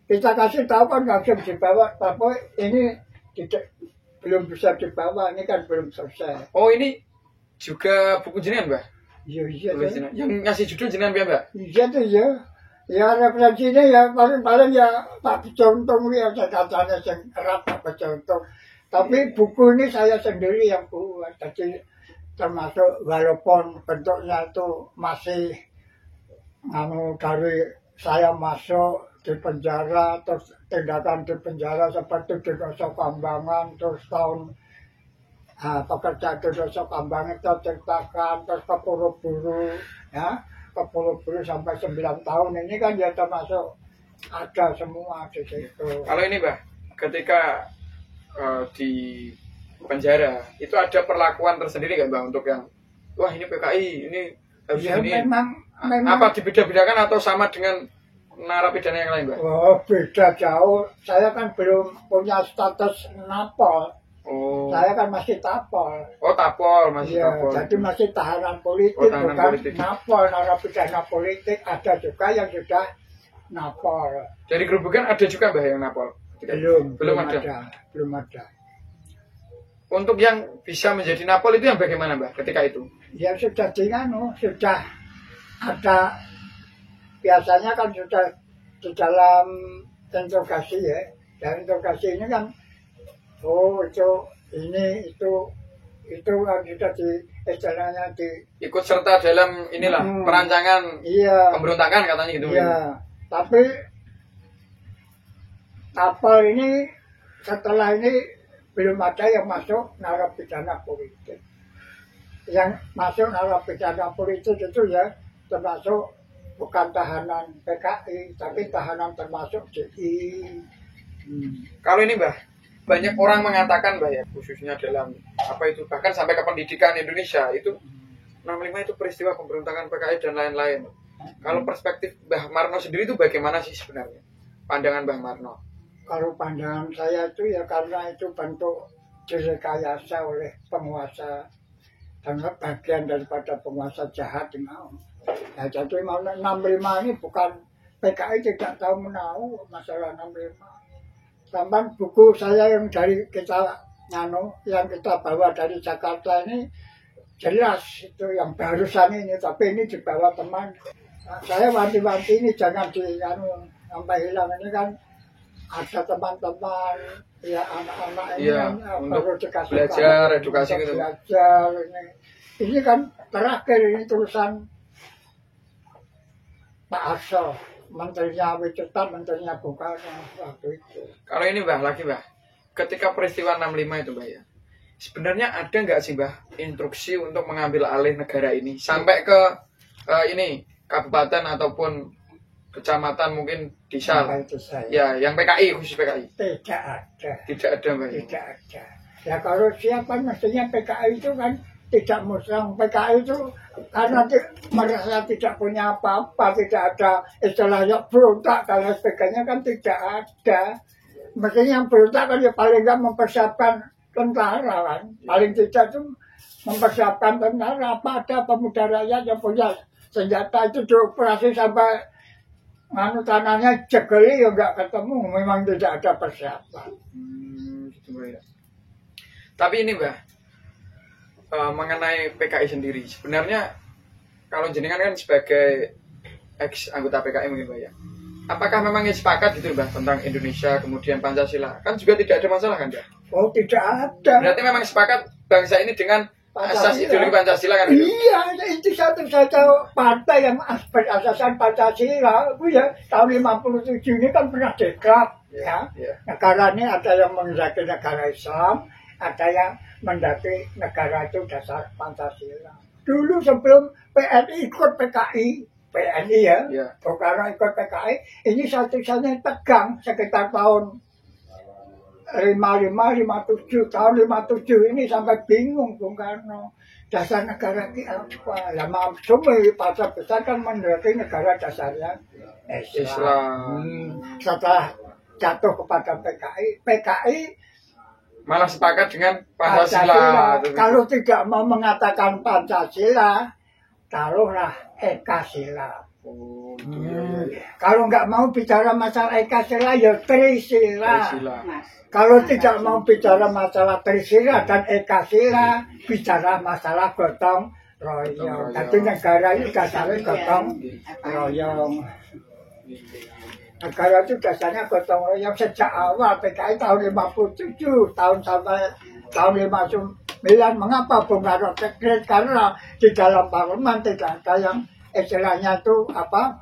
kita kasih tahu kan langsung dibawa, tapi ini tidak belum bisa dibawa, ini kan belum selesai. Oh ini juga buku jenengan Mbak? Iya. Yang ngasih judul jenengan Mbak? Iya tuh ya. Ya referensinya ya paling ya Pak Bejo Untung ya katanya yang erat Pak Bejo Untung. Tapi buku ini saya sendiri yang buat, jadi termasuk walaupun bentuknya itu masih dari saya masuk di penjara, terus tindakan di penjara seperti di Nusa Kambangan, terus tahun pekerja di Nusa Kambangan itu ceritakan, terus ke Pulau-Buru, ya, ke Pulau-Buru sampai 9 tahun ini kan ya termasuk ada semua di situ. Kalau ini Mbah, ketika di penjara itu ada perlakuan tersendiri nggak Mbah untuk yang wah ini PKI, ini harus Ya ini memang apa dibeda-bedakan atau sama dengan narapidana yang lain Mbah? oh, beda jauh. Saya kan belum punya status napol. Oh. Saya kan masih tapol. Oh tapol, masih Iya, tapol. jadi masih tahanan politik, Oh, tahanan bukan politik. napol, narapidana politik. Ada juga yang sudah napol. Dari Gerobogan ada juga Mbah yang napol? Belum ada. Belum ada. Untuk yang bisa menjadi napol itu yang bagaimana Mbah ketika itu? Ya sudah sudah ada, biasanya kan sudah di dalam interogasi ya. Dan interogasi ini kan, oh itu, ini, itu kan sudah di, istilahnya di, Ikut serta dalam inilah perancangan iya, pemberontakan katanya gitu. iya. Tapi tapol ini setelah ini belum ada yang masuk narapidana politik. Yang masuk narapidana politik itu ya termasuk bukan tahanan PKI, tapi tahanan termasuk DI. Kalau ini Mbah, banyak orang mengatakan Mbah ya, khususnya dalam apa itu bahkan sampai ke pendidikan Indonesia itu 65 itu peristiwa pemberontakan PKI dan lain-lain. Kalau perspektif Mbah Marno sendiri itu bagaimana sih sebenarnya? Pandangan Mbah Marno? Kalau pandangan saya itu ya karena itu bentuk direkayasa oleh penguasa dan bagian daripada penguasa jahat mau. Ya, jadi mau 65 ini bukan PKI tidak tahu menahu masalah 65. Sampai buku saya yang dari kita yang kita bawa dari Jakarta ini jelas itu yang barusan ini, tapi ini dibawa teman. Nah, saya wanti-wanti ini jangan sampai hilang ini kan. Ada teman-teman, ya anak-anak ini ya, yang untuk perlu dikasih belajar, tahu, edukasi untuk gitu. Belajar ini kan terakhir ini tulisan Pak Arso, menterinya Wicetar, menterinya Bung Karno waktu itu. Kalau ini Mbah lagi Mbah, ketika peristiwa 65 itu Mbah ya, sebenarnya ada nggak sih Mbah instruksi untuk mengambil alih negara ini sampai ke ini kabupaten ataupun kecamatan mungkin desa, ya yang PKI khusus PKI? Tidak ada. Tidak ada Mbak. Tidak ada. Ya kalau siapa mestinya PKI itu kan tidak musang. PKI itu karena merasa tidak punya apa-apa, tidak ada istilahnya berontak dan sebagainya kan tidak ada. Mestinya yang berontak kan ya paling nggak mempersiapkan tentara kan. Paling tidak itu mempersiapkan tentara. Apa ada pemuda rakyat yang punya senjata itu dioperasi sampai tanahnya jegeli ya nggak ketemu, memang tidak ada persiapan. Gitu, ya. Tapi ini Mbah, mengenai PKI sendiri, sebenarnya kalau jenengan kan sebagai ex anggota PKI mungkin Mbah ya, apakah memang sepakat gitu Mbah tentang Indonesia kemudian Pancasila? Kan juga tidak ada masalah kan Mbah? Oh tidak ada. Berarti memang sepakat bangsa ini dengan asas ideologi Pancasila kan? Iya, itu satu-satu partai yang berasasan Pancasila. Itu ya tahun 57 ini kan pernah deklar. Ya. Negara ini ada yang mendaki negara Islam, ada yang mendaki negara itu dasar Pancasila. Dulu sebelum PNI ikut PKI, PNI ya, Bung Karno ikut PKI, ini satu-satunya tegang sekitar tahun 55, 57, tahun 57 ini sampai bingung Bung Karno. Dasar negara kita apa? Ya semua pasar besar kan mendaki negara dasarnya Islam. Setelah jatuh kepada PKI malah sepakat dengan Pancasila. Kalau tidak mau mengatakan Pancasila, taruhlah Ekasila. Kalau nggak mau bicara masalah Ekasila, ya Trisila. Kalau tidak mau bicara masalah Trisila dan Ekasila, bicara masalah gotong royong. Jadi negara ini dasarnya gotong royong. Negara itu dasarnya gotong royong sejak awal PKI tahun 57, tahun sampai tahun 59. Mengapa Bung Karno dekret? Karena di dalam parlemen tidak ada yang istilahnya itu apa?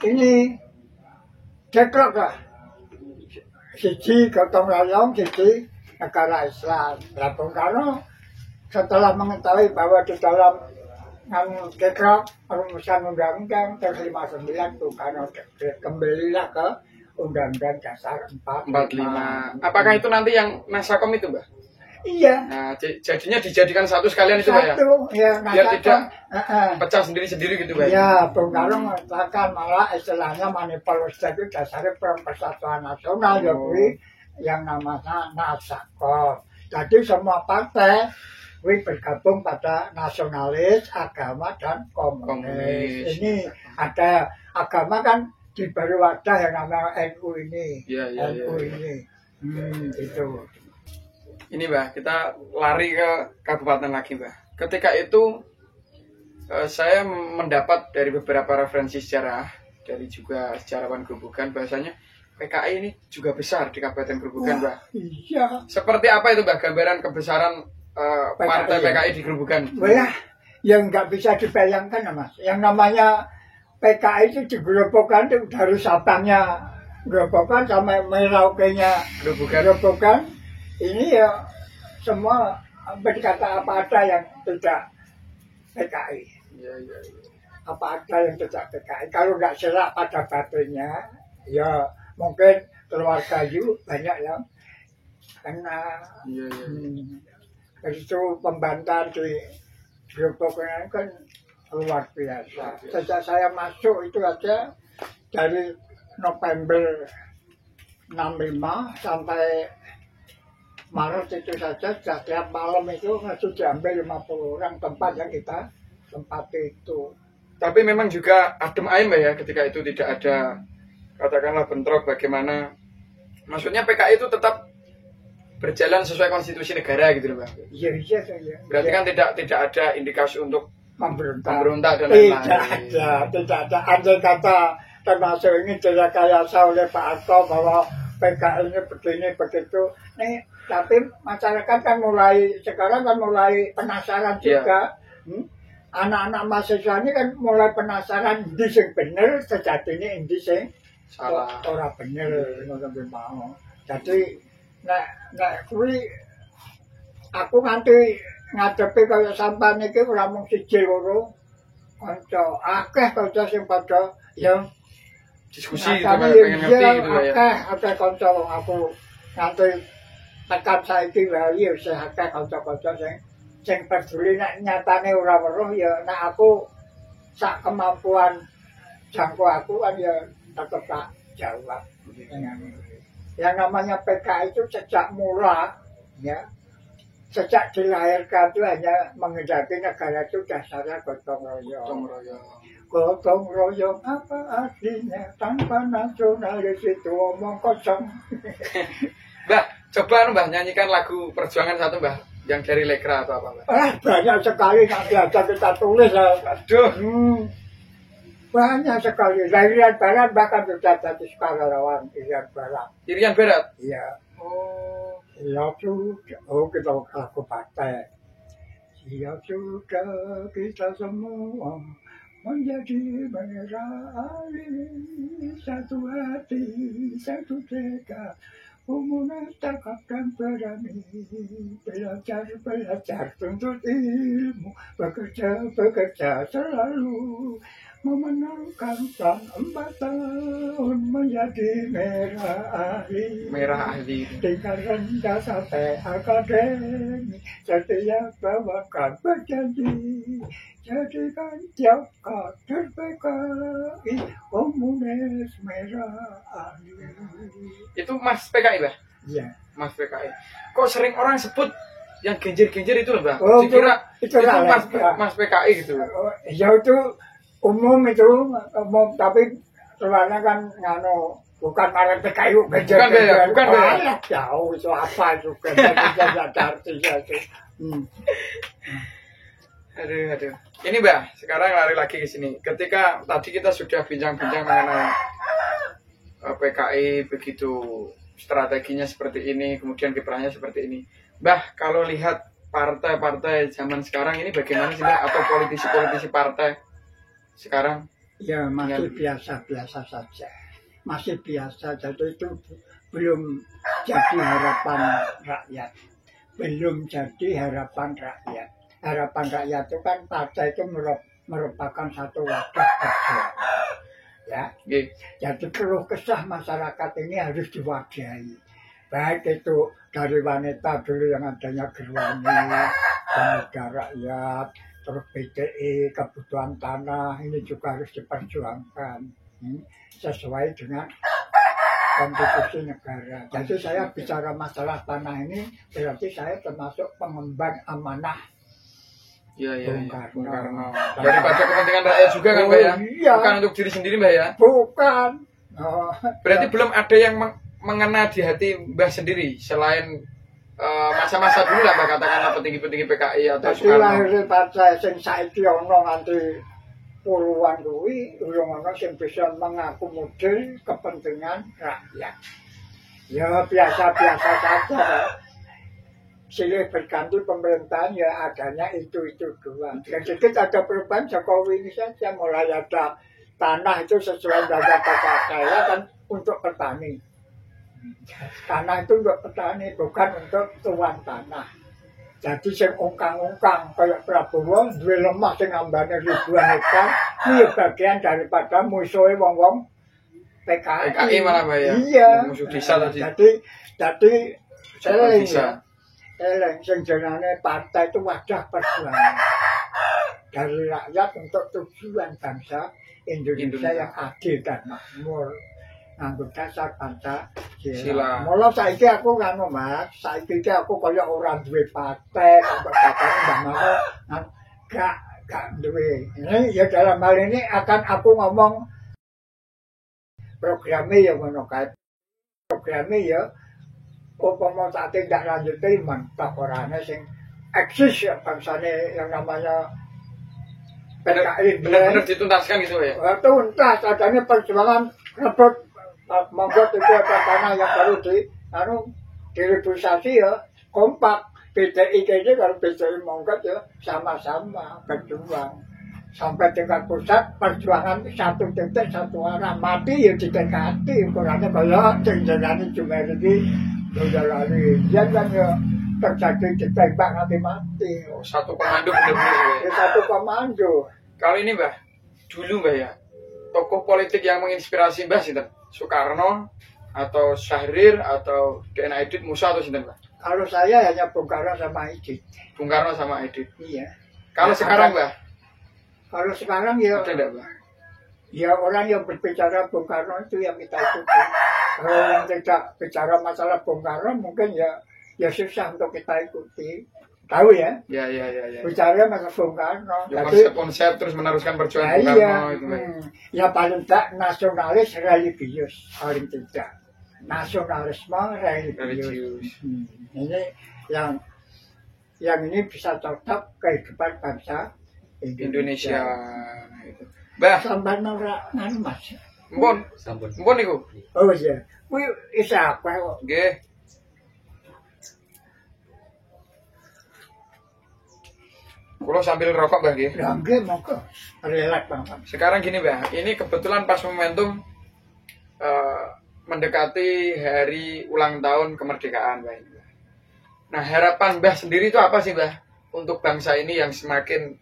ini ceklok lah. Siji gotong royong, siji negara Islam. Nah, Bung Karno setelah mengetahui bahwa di dalam ceklok rumusan undang-undang tahun 59 Bung Karno kembalilah ke Undang-Undang Dasar 45. Apakah itu nanti yang Nasakom itu, Mbak? Iya. Nah, jadinya dijadikan satu sekalian itu, Mbak ya? Satu, ya. Biar tidak pecah sendiri-sendiri gitu, Mbak? Ya, Bung Karno mengatakan malah istilahnya manifesto itu dasarnya Persatuan Nasional, yang namanya Nasakom. Jadi semua partai bergabung pada nasionalis, agama, dan komunis. Ini ada agama kan diberi wadah yang namanya NU ini. NU ini. Itu. Ini Mbak, kita lari ke kabupaten lagi Mbak. Ketika itu saya mendapat dari beberapa referensi sejarah, dari juga sejarawan Grobogan, bahasanya PKI ini juga besar di Kabupaten Grobogan Mbak. Iya. Seperti apa itu Mbak gambaran kebesaran partai PKI di Grobogan? Wah, yang nggak bisa dibayangkan Mas. Yang namanya PKI itu di Grobogan itu dari Sabangnya Grobogan sampai Merauke-nya Grobogan. Ini ya semua berkata apa ada yang tidak PKI. Apa ada yang tidak PKI. Kalau nggak serak pada batinnya, ya mungkin keluarga Yu banyak yang kena. Itu pembantar di Grobogan kan luar biasa. Sejak saya masuk itu aja dari November 65 sampai Maret itu saja setiap malam itu masih diambil 50 orang tempat yang kita tempati itu. Tapi memang juga adem ayem ya ketika itu tidak ada katakanlah bentrok bagaimana. Maksudnya PKI itu tetap berjalan sesuai konstitusi negara gitu loh Pak. Iya. Berarti kan tidak ada indikasi untuk memberontak dan lain-lain. Tidak ada. Andai kata termasuk ini direkayasa oleh Pak Harto bahwa PKI ini begini begitu. Nih, tapi masyarakat kan sekarang mulai penasaran juga. Anak-anak mahasiswa ini kan mulai penasaran di sing bener sejatinya di sing salah. Ora bener ngono mau. Jadi nek kuwi aku nganti ngadepi kaya sampean iki ora mung siji loro kanca akeh kanca sing padha yang diskusi gitu pengen ngerti gitu ya. Akeh kanca aku nganti tekan saiki wae wis akeh kanca-kanca sing peduli nek nyatane ora weruh ya nek aku sak kemampuan jangkau aku kan ya tetep tak jawab. Yang namanya PKI itu sejak mula ya sejak dilahirkan itu hanya mengendaki negara itu dasarnya gotong royong. Gotong royong apa artinya tanpa nasionalis itu omong kosong. Mbak, coba Mbak nyanyikan lagu perjuangan satu Mbak yang dari Lekra atau apa Mbak? Banyak sekali nanti aja kita tulis. Aduh. Banyak sekali. Dari Irian Barat bahkan sudah jadi sukarelawan Irian Barat. Irian Barat? Iya. Siap sudah, kita lagu partai. Siap sudah kita semua menjadi merah air, satu hati, satu tekad, umumnya takap dan berani, belajar tuntut ilmu, bekerja selalu, memenangkan tahun 4 tahun menjadi merah ahli tingkat rendah sampai akademi setiap bawakan berjanji jadikan tiap kader PKI komunis merah ahli. Itu Mas PKI Mbak? Iya. Mas PKI. Kok sering orang sebut yang genjer-genjer itu loh Mbak? Dikira itu Mas PKI gitu. Ya itu umum tapi soalnya kan bukan para PKI bukan ya jauh itu apa juga tidak artinya itu. Aduh. Ini Mbak, sekarang lari lagi ke sini. Ketika tadi kita sudah bincang-bincang mengenai PKI begitu strateginya seperti ini, kemudian kiprahnya seperti ini. Mbak, kalau lihat partai-partai zaman sekarang ini bagaimana sih Mbak? Atau politisi-politisi partai sekarang? Ya masih biasa-biasa saja. Masih biasa, jadi itu belum jadi harapan rakyat. Belum jadi harapan rakyat. Harapan rakyat itu kan partai itu merupakan satu wadah perjuangan. Ya. Jadi keluh kesah masyarakat ini harus diwadahi. Baik itu dari wanita dulu yang adanya Gerwani, Pemuda Rakyat, terus PTI, kebutuhan tanah, ini juga harus diperjuangkan sesuai dengan konstitusi negara. Jadi saya bicara masalah tanah ini berarti saya termasuk pengembang amanah Bung Karno. Daripada kepentingan rakyat juga kan Mbak ya? Iya. Bukan untuk diri sendiri Mbak ya? Bukan. Berarti belum ada yang mengena di hati Mbah sendiri selain masa-masa dulu lah Mbak, katakanlah petinggi-petinggi PKI atau Jadi Soekarno. lahir partai sing saiki ana nganti puluhan kuwi urung ana sing bisa mengakomodir kepentingan rakyat. Ya biasa-biasa saja. Silih berganti pemerintahan ya adanya itu doang. Sedikit ada perubahan Jokowi ini saja, mulai ada tanah itu sesuai dengan kata saya kan untuk petani. Tanah itu untuk petani, bukan untuk tuan tanah. Jadi sing ungkang-ungkang kayak Prabowo duwe lemah sing ambane ribuan hektar, ini bagian daripada musuhe wong-wong PKI. PKI malah Mbak ya? Iya. Musuh desa tadi. Jadi Eling ya. Eling sing jenenge partai itu wadah perjuangan dari rakyat untuk tujuan bangsa Indonesia yang adil dan makmur. Nganggo dasar Pancasila. Mula saiki aku ngono, Mas. Saiki aku kaya ora duwe partai, sampai katanya Mbak gak duwe. Ini ya dalam hal ini akan aku ngomong programnya ya ngono kae. Programnya ya upama tak tindak lanjuti mantap orangnya sing eksis ya bangsane yang namanya PKI. Benar-benar dituntaskan gitu ya? Tuntas, adanya perjuangan rebut membuat itu ada tanah yang baru direbursasi ya kompak. PTI kayaknya kalau PTI mongkat ya sama-sama berjuang sampai tingkat pusat perjuangan satu titik satu arah mati ya didekati ukurannya kalau jenjani cuma ini udah lari jangan ya terjadi ditembak nanti mati. Satu komando benar-benar ya? Satu komando. Kalau ini Mbah, dulu Mbah ya, tokoh politik yang menginspirasi Mbah sinten? Soekarno atau Syahrir atau DNA Aidit Musa atau sinten Mbah? Kalau saya hanya Bung Karno sama Aidit. Bung Karno sama Aidit. Iya. Kalau sekarang Mbah? Kalau sekarang ya ada enggak Mbah? Ya orang yang berbicara Bung Karno itu yang kita ikuti. Kalau yang tidak bicara masalah Bung Karno mungkin ya susah untuk kita ikuti. Tahu ya? Ya. Bicara masalah Bung Karno. Ya, Jadi konsep terus meneruskan perjuangan Bung iya, Karno itu. Ya paling tidak nasionalis religius paling tidak. Nasionalisme religius. Ini yang ini bisa cocok kehidupan bangsa Indonesia. Itu. Mbah, Sampai norak nganu Mas. Mpun niku. Oh iya. Kuwi isa apa kok? Nggih. Kulo sambil rokok Mbah nggih. Ya nggih monggo. Relax banget. Sekarang gini Mbah, ini kebetulan pas momentum mendekati hari ulang tahun kemerdekaan Mbah. Nah, harapan Mbah sendiri itu apa sih Mbah untuk bangsa ini yang semakin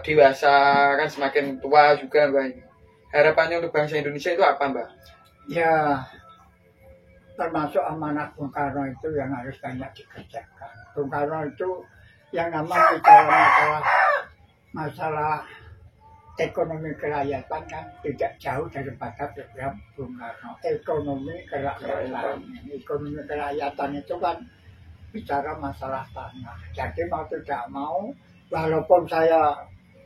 dewasa, kan semakin tua juga Mbah. Harapannya untuk bangsa Indonesia itu apa Mbah? Ya termasuk amanat Bung Karno itu yang harus banyak dikerjakan. Bung Karno itu yang namanya bicara masalah ekonomi kerakyatan kan tidak jauh daripada program Bung Karno. Ekonomi kerakyatan. Ekonomi kerakyatan itu kan bicara masalah tanah. Jadi mau tidak mau, walaupun saya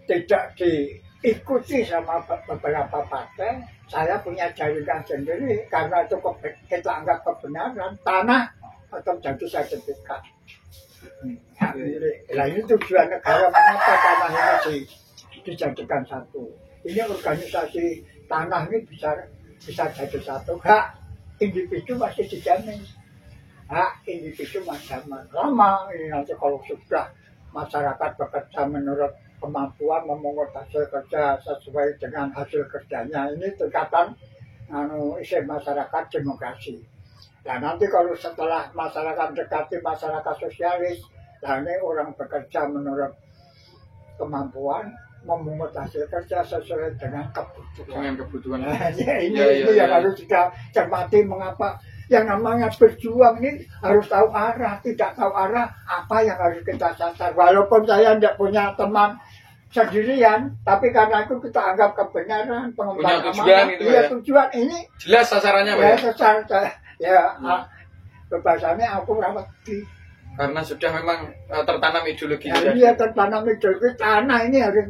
tidak diikuti sama beberapa partai, saya punya jaringan sendiri karena itu kita anggap kebenaran. Tanah atau jadi sertifikat. Nah ini tujuan negara mengapa tanah ini dijadikan satu. Ini organisasi tanah ini bisa jadi satu. Hak individu masih dijamin. Hak individu masih lama. Ini nanti kalau sudah masyarakat bekerja menurut kemampuan memungut hasil kerja sesuai dengan hasil kerjanya. Ini tingkatan isi masyarakat demokrasi. Dan nanti kalau setelah masyarakat dekati masyarakat sosialis, nah ini orang bekerja menurut kemampuan, memungut hasil kerja sesuai dengan kebutuhan. Nah, ini yang harus kita cermati, mengapa yang namanya berjuang ini harus tahu arah. Tidak tahu arah, apa yang harus kita sasar. Walaupun saya tidak punya teman sendirian, tapi karena itu kita anggap kebenaran, pengembangan tujuan amanah, gitu ya, ya. tujuan ini Jelas sasarannya Pak ya, ya. ya kebahasannya aku rawat di Karena sudah memang tertanam ideologi. ya, dia tertanam ideologi tanah ini harus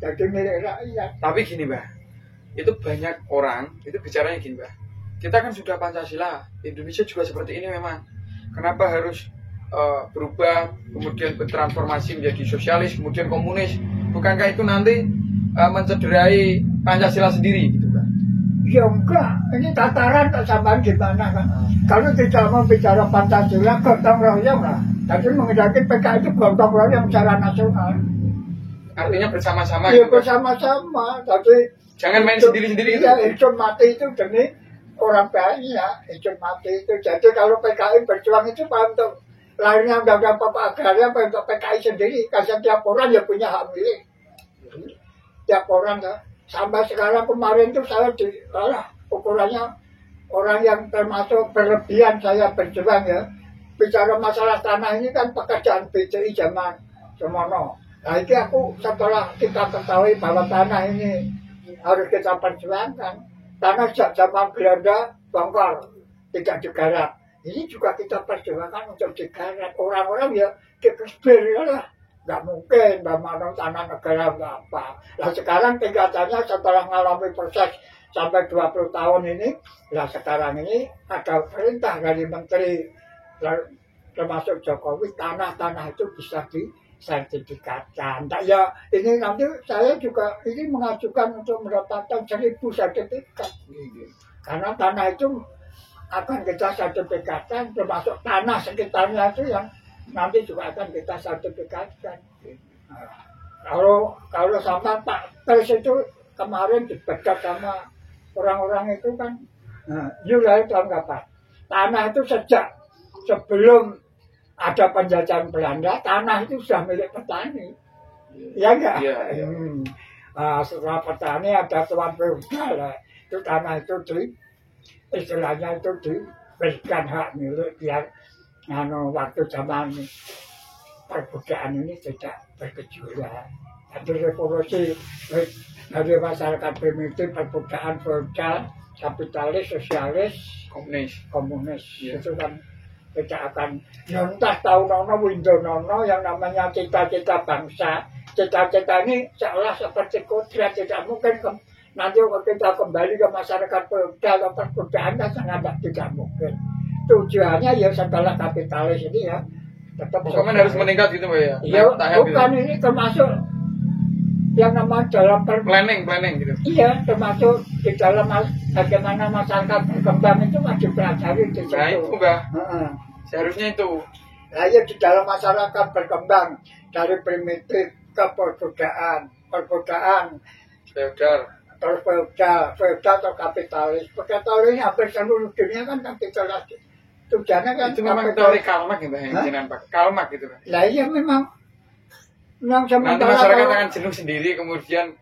jadi milik rakyat. Tapi gini Mbak, itu banyak orang itu bicaranya gini Mbak, kita kan sudah Pancasila, Indonesia juga seperti ini memang, kenapa harus berubah kemudian bertransformasi menjadi sosialis kemudian komunis? Bukankah itu nanti mencederai Pancasila sendiri gitu Mbak? Ya enggak, ini tataran tak sampai gimana kan. Kalau tidak mau bicara Pancasila, gotong royong lah. Tapi menghendaki PKI itu gotong royong secara nasional. Artinya bersama-sama Ya gitu, Mbak. bersama-sama, tapi Jangan main sendiri-sendiri gitu. ya, hidup mati itu demi orang banyak, hidup mati itu. Jadi kalau PKI berjuang itu untuk lahirnya undang-undang Bapak Agraria, untuk PKI sendiri. Karena tiap orang ya punya hak milik. Tiap orang sampai sekarang kemarin itu saya ukurannya orang yang termasuk berlebihan saya berjuang ya. Bicara masalah tanah ini kan pekerjaan BCI zaman semono. Nah ini aku setelah kita ketahui bahwa tanah ini harus kita perjuangkan. Tanah sejak zaman Belanda bongkar, tidak digarap. Ini juga kita perjuangkan untuk digarap. Orang-orang ya dikesbir ya lah. Nggak mungkin bangun tanah negara nggak apa. Nah sekarang tingkatannya setelah mengalami proses sampai 20 tahun ini, nah sekarang ini ada perintah dari menteri termasuk Jokowi, tanah-tanah itu bisa disertifikatkan. Nah, ya ini nanti saya juga ini mengajukan untuk mendapatkan 1000 sertifikat. Karena tanah itu akan kita sertifikatkan, termasuk tanah sekitarnya itu yang nanti juga akan kita sertifikatkan. Kalau sama Pak Pers itu kemarin dibegat sama orang-orang itu kan, Yulai tahun kapan? Tanah itu sejak sebelum ada penjajahan Belanda, tanah itu sudah milik petani. Ya enggak? Iya. Setelah petani ada tuan feodal, itu tanah itu istilahnya itu diberikan hak milik biar waktu zaman perbudakan ini tidak bergejolak. Ada revolusi dari masyarakat primitif, perbudakan feodal, kapitalis, sosialis, komunis. Yeah. Itu kan tidak akan entah tahu nono windonono yang namanya cita-cita bangsa. Cita-cita ini seolah seperti kodrat, tidak mungkin nanti kita kembali ke masyarakat feodal atau perbudakan sangat tidak mungkin. Tujuannya ya setelah kapitalis ini ya tetap pokoknya harus meningkat gitu Mbak ya. Ya bukan gitu. Ini termasuk yang namanya dalam planning gitu. Iya, termasuk di dalam bagaimana masyarakat berkembang itu masih pelajari di situ. Nah itu Mbak. Seharusnya itu. Nah ya di dalam masyarakat berkembang dari primitif ke perbudakan feodal, terus feodal atau kapitalis. Kapitalis ini hampir seluruh dunia kan kapitalis. Tujuannya kan itu memang teori Karl Marx ya Mbak, jangan Pak. Karl Marx gitu Pak. Lah iya memang nanti masyarakat akan jenuh sendiri, kemudian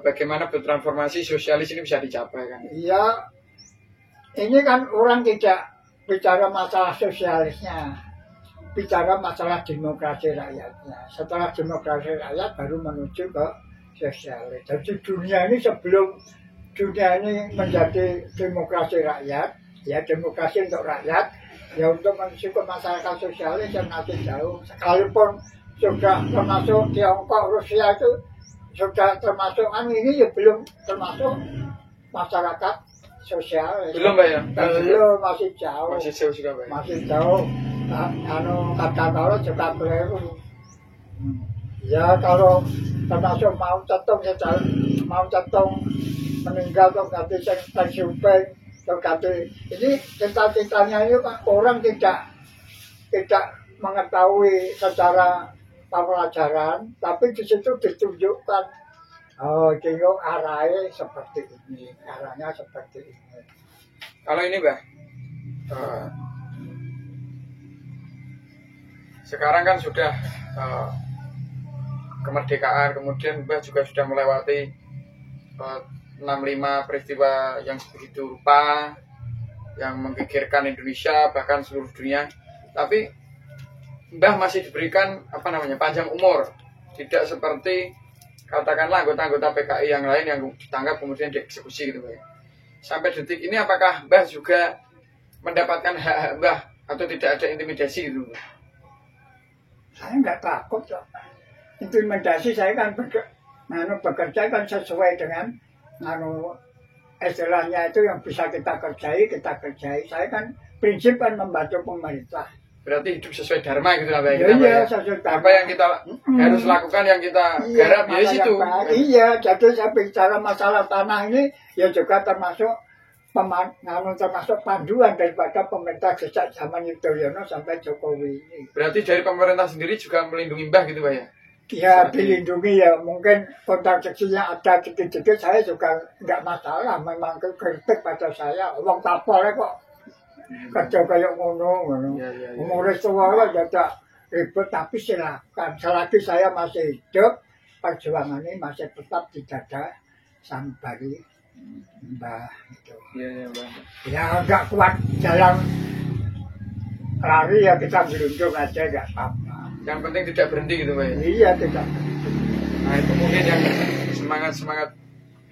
bagaimana bertransformasi sosialis ini bisa dicapai kan? Iya, ini kan orang tidak bicara masalah sosialisnya, bicara masalah demokrasi rakyatnya. Setelah demokrasi rakyat baru menuju ke sosialis. Jadi dunia ini sebelum dunia ini menjadi demokrasi rakyat, ya demokrasi untuk rakyat, ya untuk menuju ke masyarakat sosialis yang masih jauh. Sekalipun sudah termasuk Tiongkok, Rusia itu sudah termasuk ini ya belum termasuk masyarakat sosial. Belum Mbak ya? Belum, masih jauh. Masih jauh juga Mbak. Masih jauh. Kata-kata juga keliru. Ya kalau termasuk mau cetung meninggal atau ganti pensiun, ganti ini cita-citanya itu orang tidak mengetahui secara pelajaran, tapi di situ ditunjukkan, oh Cio arahnya seperti ini, arahnya seperti ini. Kalau ini Mbah, sekarang kan sudah kemerdekaan, kemudian Mbah juga sudah melewati 65 peristiwa yang begitu rupa, yang menggegerkan Indonesia bahkan seluruh dunia. Tapi Mbah masih diberikan panjang umur, tidak seperti katakanlah anggota-anggota PKI yang lain yang ditangkap kemudian dieksekusi gitu Mbah. Sampai detik ini apakah Mbah juga mendapatkan hak-hak Mbah atau tidak ada intimidasi gitu Mbah? Saya nggak takut kok. Intimidasi saya kan bekerja kan sesuai dengan istilahnya itu yang bisa kita kerjai. Saya kan prinsip kan membantu pemerintah. Berarti hidup sesuai dharma gitu lah Mbah. Iya, sesuai dharma. Apa yang kita harus lakukan, yang kita garap ya situ. Iya, jadi saya bicara masalah tanah ini ya juga termasuk termasuk panduan daripada pemerintah sejak zaman Yudhoyono sampai Jokowi ini. Berarti dari pemerintah sendiri juga melindungi Mbah gitu Mbah ya? Ya dilindungi ya, mungkin kontraksinya ada dikit-dikit saya juga nggak masalah, memang kritik pada saya, wong tapolnya kok kerja kayak ngono. Umurnya tua ya tidak ribet, tapi silakan, selagi saya masih hidup, perjuangan ini masih tetap di dada sanubari Mbah itu. Iya Mbah. Ya nggak kuat jalan lari ya kita beruntung aja nggak apa-apa. Yang penting tidak berhenti gitu Mbah ya? Iya tidak. Nah itu mungkin yang semangat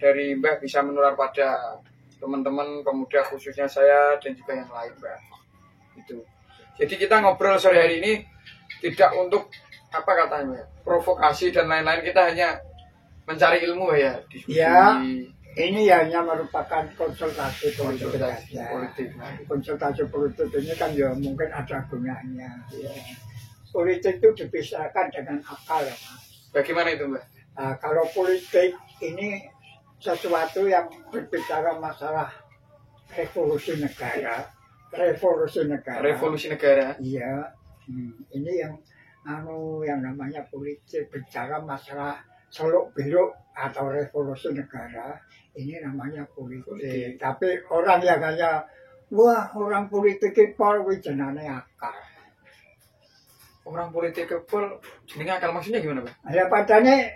dari Mbah bisa menular pada teman-teman pemuda khususnya saya dan juga yang lain Mbah. Itu. Jadi kita ngobrol sore hari ini tidak untuk provokasi dan lain-lain, kita hanya mencari ilmu ya, diskusi. Ya. Ini hanya merupakan konsultasi politik. Konsultasi politik ini kan ya mungkin ada gunanya. Ya. Politik itu dipisahkan dengan akal ya Mas. Bagaimana itu Mbak? Nah, kalau politik ini sesuatu yang berbicara masalah revolusi negara. Revolusi negara. Iya. Ini yang yang namanya politik, bicara masalah seluk beluk atau revolusi negara. Ini namanya politik. Tapi orang yang hanya orang politik pol jenenge akal. Orang politik pol jenenge akal maksudnya gimana, Pak? Ya padane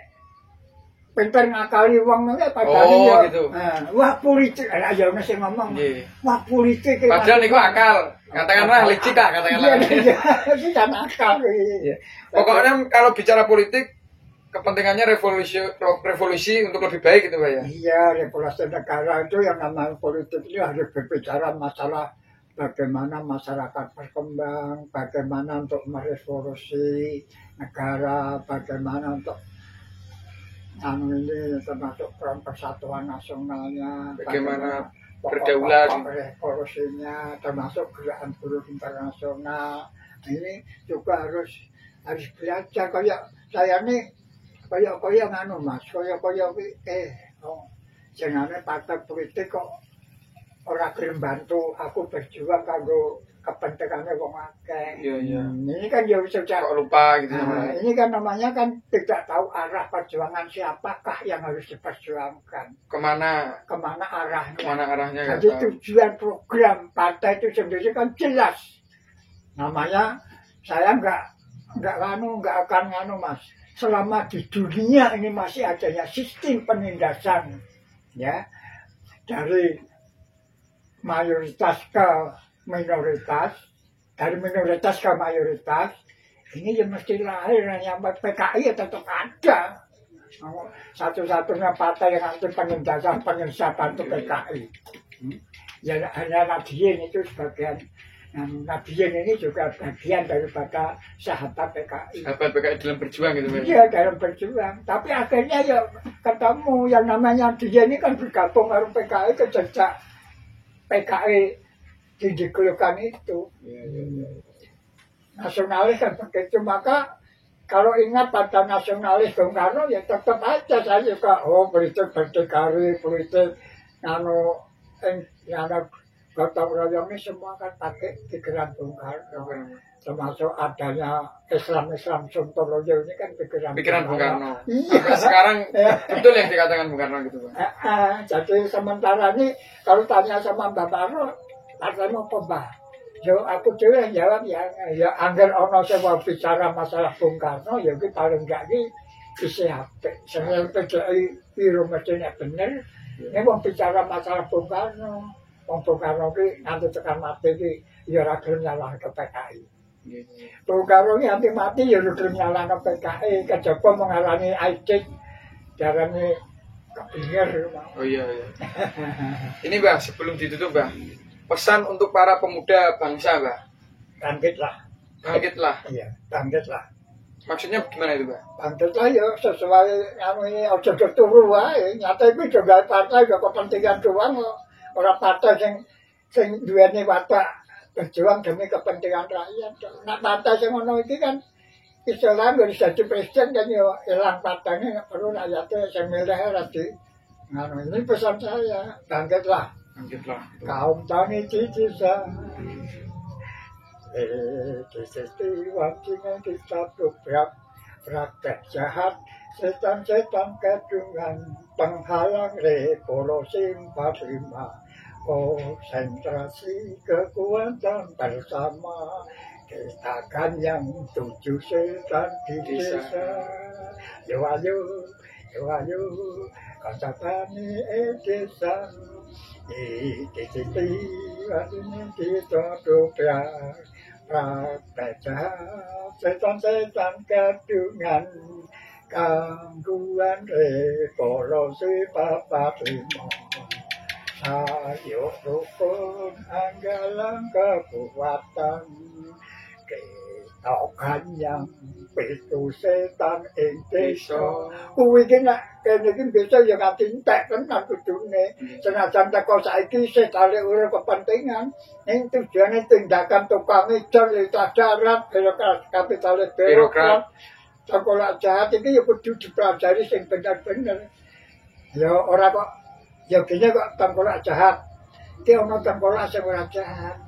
pinter ngakali wong nek padane gitu. Wah politik ala ya ono sing ngomong. Wah politik. Padahal niku akal. Katakanlah licik lah katakanlah. Iya, itu kan akal. Pokoknya kalau bicara politik kepentingannya revolusi untuk lebih baik gitu Pak ya? Iya, revolusi negara itu yang namanya politik ini harus berbicara masalah bagaimana masyarakat berkembang, bagaimana untuk merevolusi negara, bagaimana untuk ini termasuk persatuan nasionalnya, bagaimana berdaulat, revolusinya, termasuk gerakan buruh internasional. Ini juga harus belajar kayak saya nih. Kaya Mas, kaya jenenge partai politik kok ora gelem bantu aku berjuang kanggo kepentingannya wong akeh. Iya. Ini kan ya bisa kok lupa gitu. Ini kan namanya kan tidak tahu arah perjuangan siapakah yang harus diperjuangkan. Kemana Jadi arahnya? tujuan program partai itu sendiri kan jelas. Namanya saya nggak akan Mas. Selama di dunia ini masih adanya sistem penindasan ya dari mayoritas ke minoritas, dari minoritas ke mayoritas, ini ya mesti lahir yang PKI ya tetap ada. Satu-satunya partai yang anti penindasan penyesatan itu PKI. Ya hanya Nadiyin itu sebagian. Nadiyin ini juga bagian daripada sahabat PKI. Sahabat PKI dalam berjuang gitu Pak? Iya dalam berjuang. Tapi akhirnya ya ketemu yang namanya Nadiyin ini kan bergabung dengan PKI sejak PKI didikelukan itu. Iya. Nasionalis kan begitu. Maka kalau ingat pada nasionalis Bung Karno ya tetap aja saya juga politik berdikari, politik gotong royong ini semua kan pakai pikiran Bung Karno. Termasuk adanya Islam Sontoloyo ini kan pikiran Bung Karno. Iya. Sampai sekarang betul yang dikatakan Bung Karno gitu, Pak. Jadi sementara ini kalau tanya sama Mbak Karno, partai mau apa, Mbak? Yo aku juga jawab ya anggar ono sing bicara masalah Bung Karno ya ki paling gak ki isi HP. Sing PDI piro mestine bener. Nek wong bicara masalah Bung Karno, wong Bung Karno ki nganti tekan mati ki ya ora gelem nyalahke PKI. Bung Karno ki anti mati ya ora gelem nyalahke PKI, kejaba mengalami aidik darane kepinggir. Oh iya. Ini Mbah, sebelum ditutup Mbah, pesan untuk para pemuda bangsa, Mbah. Bangkitlah. Iya, bangkitlah. Maksudnya gimana itu, Mbah? Bangkitlah ya sesuai ini aja turu wae. Nyata iku juga partai juga kepentingan doang kok. Ora partai sing duweni watak berjuang demi kepentingan rakyat. Nek partai sing ngono iki kan Islam wis dadi presiden kan yo ilang partainya perlu rakyatnya sing milih ora di. Ini pesan saya, bangkitlah. Kaum tani cicisa diwajibkan ditabrak praktek jahat setan-setan kedungan penghalang revolusi 45 konsentrasi kekuatan bersama kita kan yang 7 setan di desa yo ayo kata tani desa setan-setan kedungan gangguan revolusi 45 ayo rukun anggalan kekuatan ketokan yang pitu setan ing desa kuwi iki nek kene iki bisa ya nganti entek tenan kudune senajan teko saiki setale urip kepentingan ning tujuane tindakan tukang ijol darat kapitalis birokrat sekolah jahat iki ya kudu dipelajari sing bener-bener ya ora kok ya kene kok tengkolak jahat iki ono tengkolak sing ora jahat.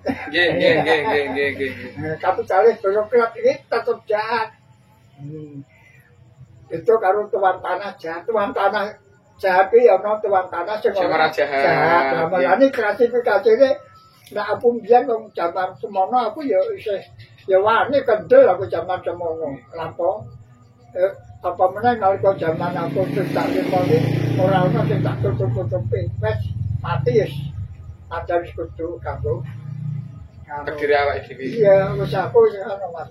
Nggih. Kapitalis birokrat ini tetap jahat. Itu karo tuan tanah jahat. Tuan tanah jahat ya ono tuan tanah sing ora jahat. Lah makane klasifikasine nek aku mbiyen wong jaman semono aku ya isih ya wani kendel aku jaman semono. Lapo apa meneh nalika jaman aku tak limoni ora ono sing tak tutup-tutupi. Wes mati wis. Ada wis kudu kanggo Kediri awake dhewe. Iya, wis aku sing ana Mas.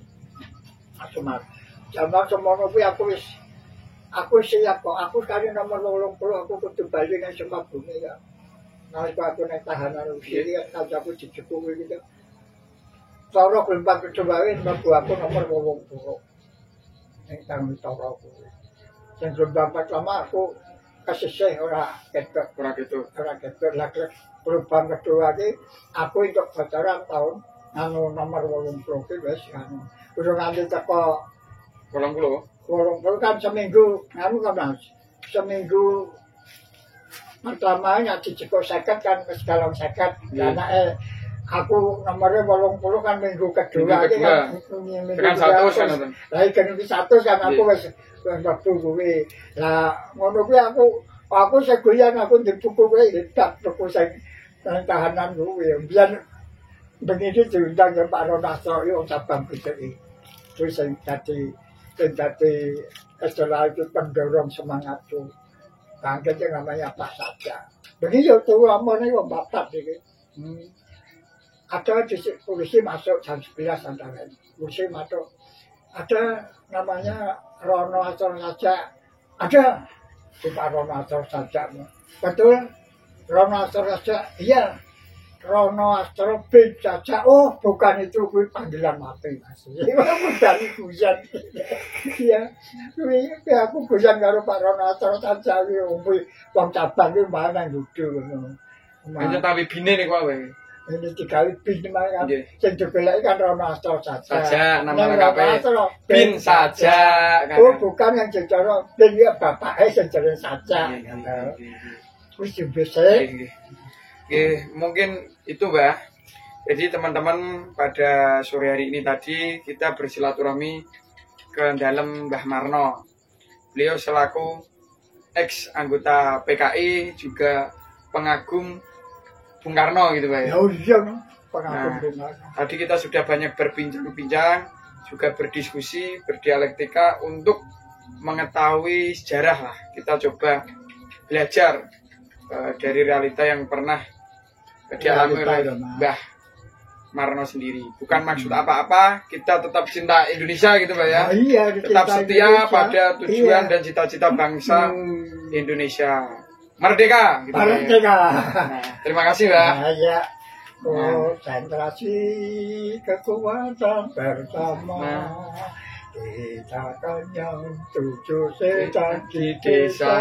Mas. Jaman semono kuwi aku siap kok. Aku kali nomor 80 aku kudu bali nang Sukabumi ya. Nalika aku nek tahanan Rusia kan aku dijepu gitu. Cara Gelombang kedua wae mlebu aku nomor 80. Ning tanggung toro kuwi. Sing Gelombang pertama aku kesisih ora ketok. Ora ketok lah. Gelombang kedua iki aku untuk bocoran tahun anu nomor 80 ki wis anu. Urung nganti teko 80 kan seminggu anu kan Mas. Seminggu pertama nya dicekuk 50 kan wis kalong 50. Anake aku nomornya 80 kan minggu kedua iki kan tekan 100 kan. Lah iki 100 kan aku wis waktu kuwi. Lah ngono kuwi aku seguyan aku dipuku kuwi tak tuku sing tahanan kuwi. Biyen begini diundang ya Pak Ronastro yo Sabang PDI. Kuwi sing dadi istilah itu pendorong semangatku. Bangkit yang namanya Pak Saja. Begini yo tuh amane wong bapak iki. Ada di polisi masuk jam 11 antara polisi masuk. Ada namanya Rono Astro Saja. Ada di Pak Rono Astro Saja. Betul? Rono Astro Saja. Iya. Rono Astro bin Saja. Oh, bukan itu gue panggilan mati Mas. Aku dari guyan. Iya. Aku guyan karo Pak Rono Astro Saja kuwi wong cabang iki mana ngudu ngono. Hanya tapi bine nih kowe. Ini digawe bin kan. Sing dibeleki kan Rono Astro Saja, nama lengkapnya bin Saja. Oh, bukan yang secara bin ya bapake sing jenenge Saja. Wis bisa. Mungkin Itu Mbah. Jadi teman-teman pada sore hari ini tadi kita bersilaturahmi ke dalam Mbah Marno. Beliau selaku ex anggota PKI juga pengagum Bung Karno gitu Mbah ya. Iya, pengagum Bung Karno. Tadi kita sudah banyak berbincang-bincang, juga berdiskusi, berdialektika untuk mengetahui sejarah lah. Kita coba belajar dari realita yang pernah dialami oleh Mbah Marno sendiri. Bukan maksud apa-apa, kita tetap cinta Indonesia gitu Mbak ya. Iya, tetap setia pada tujuan dan cita-cita bangsa Indonesia. Merdeka gitu. Merdeka. Nah, terima kasih Mbak. Ya. Konsentrasi kekuatan bersama. Kita kenyang tujuh setan di desa.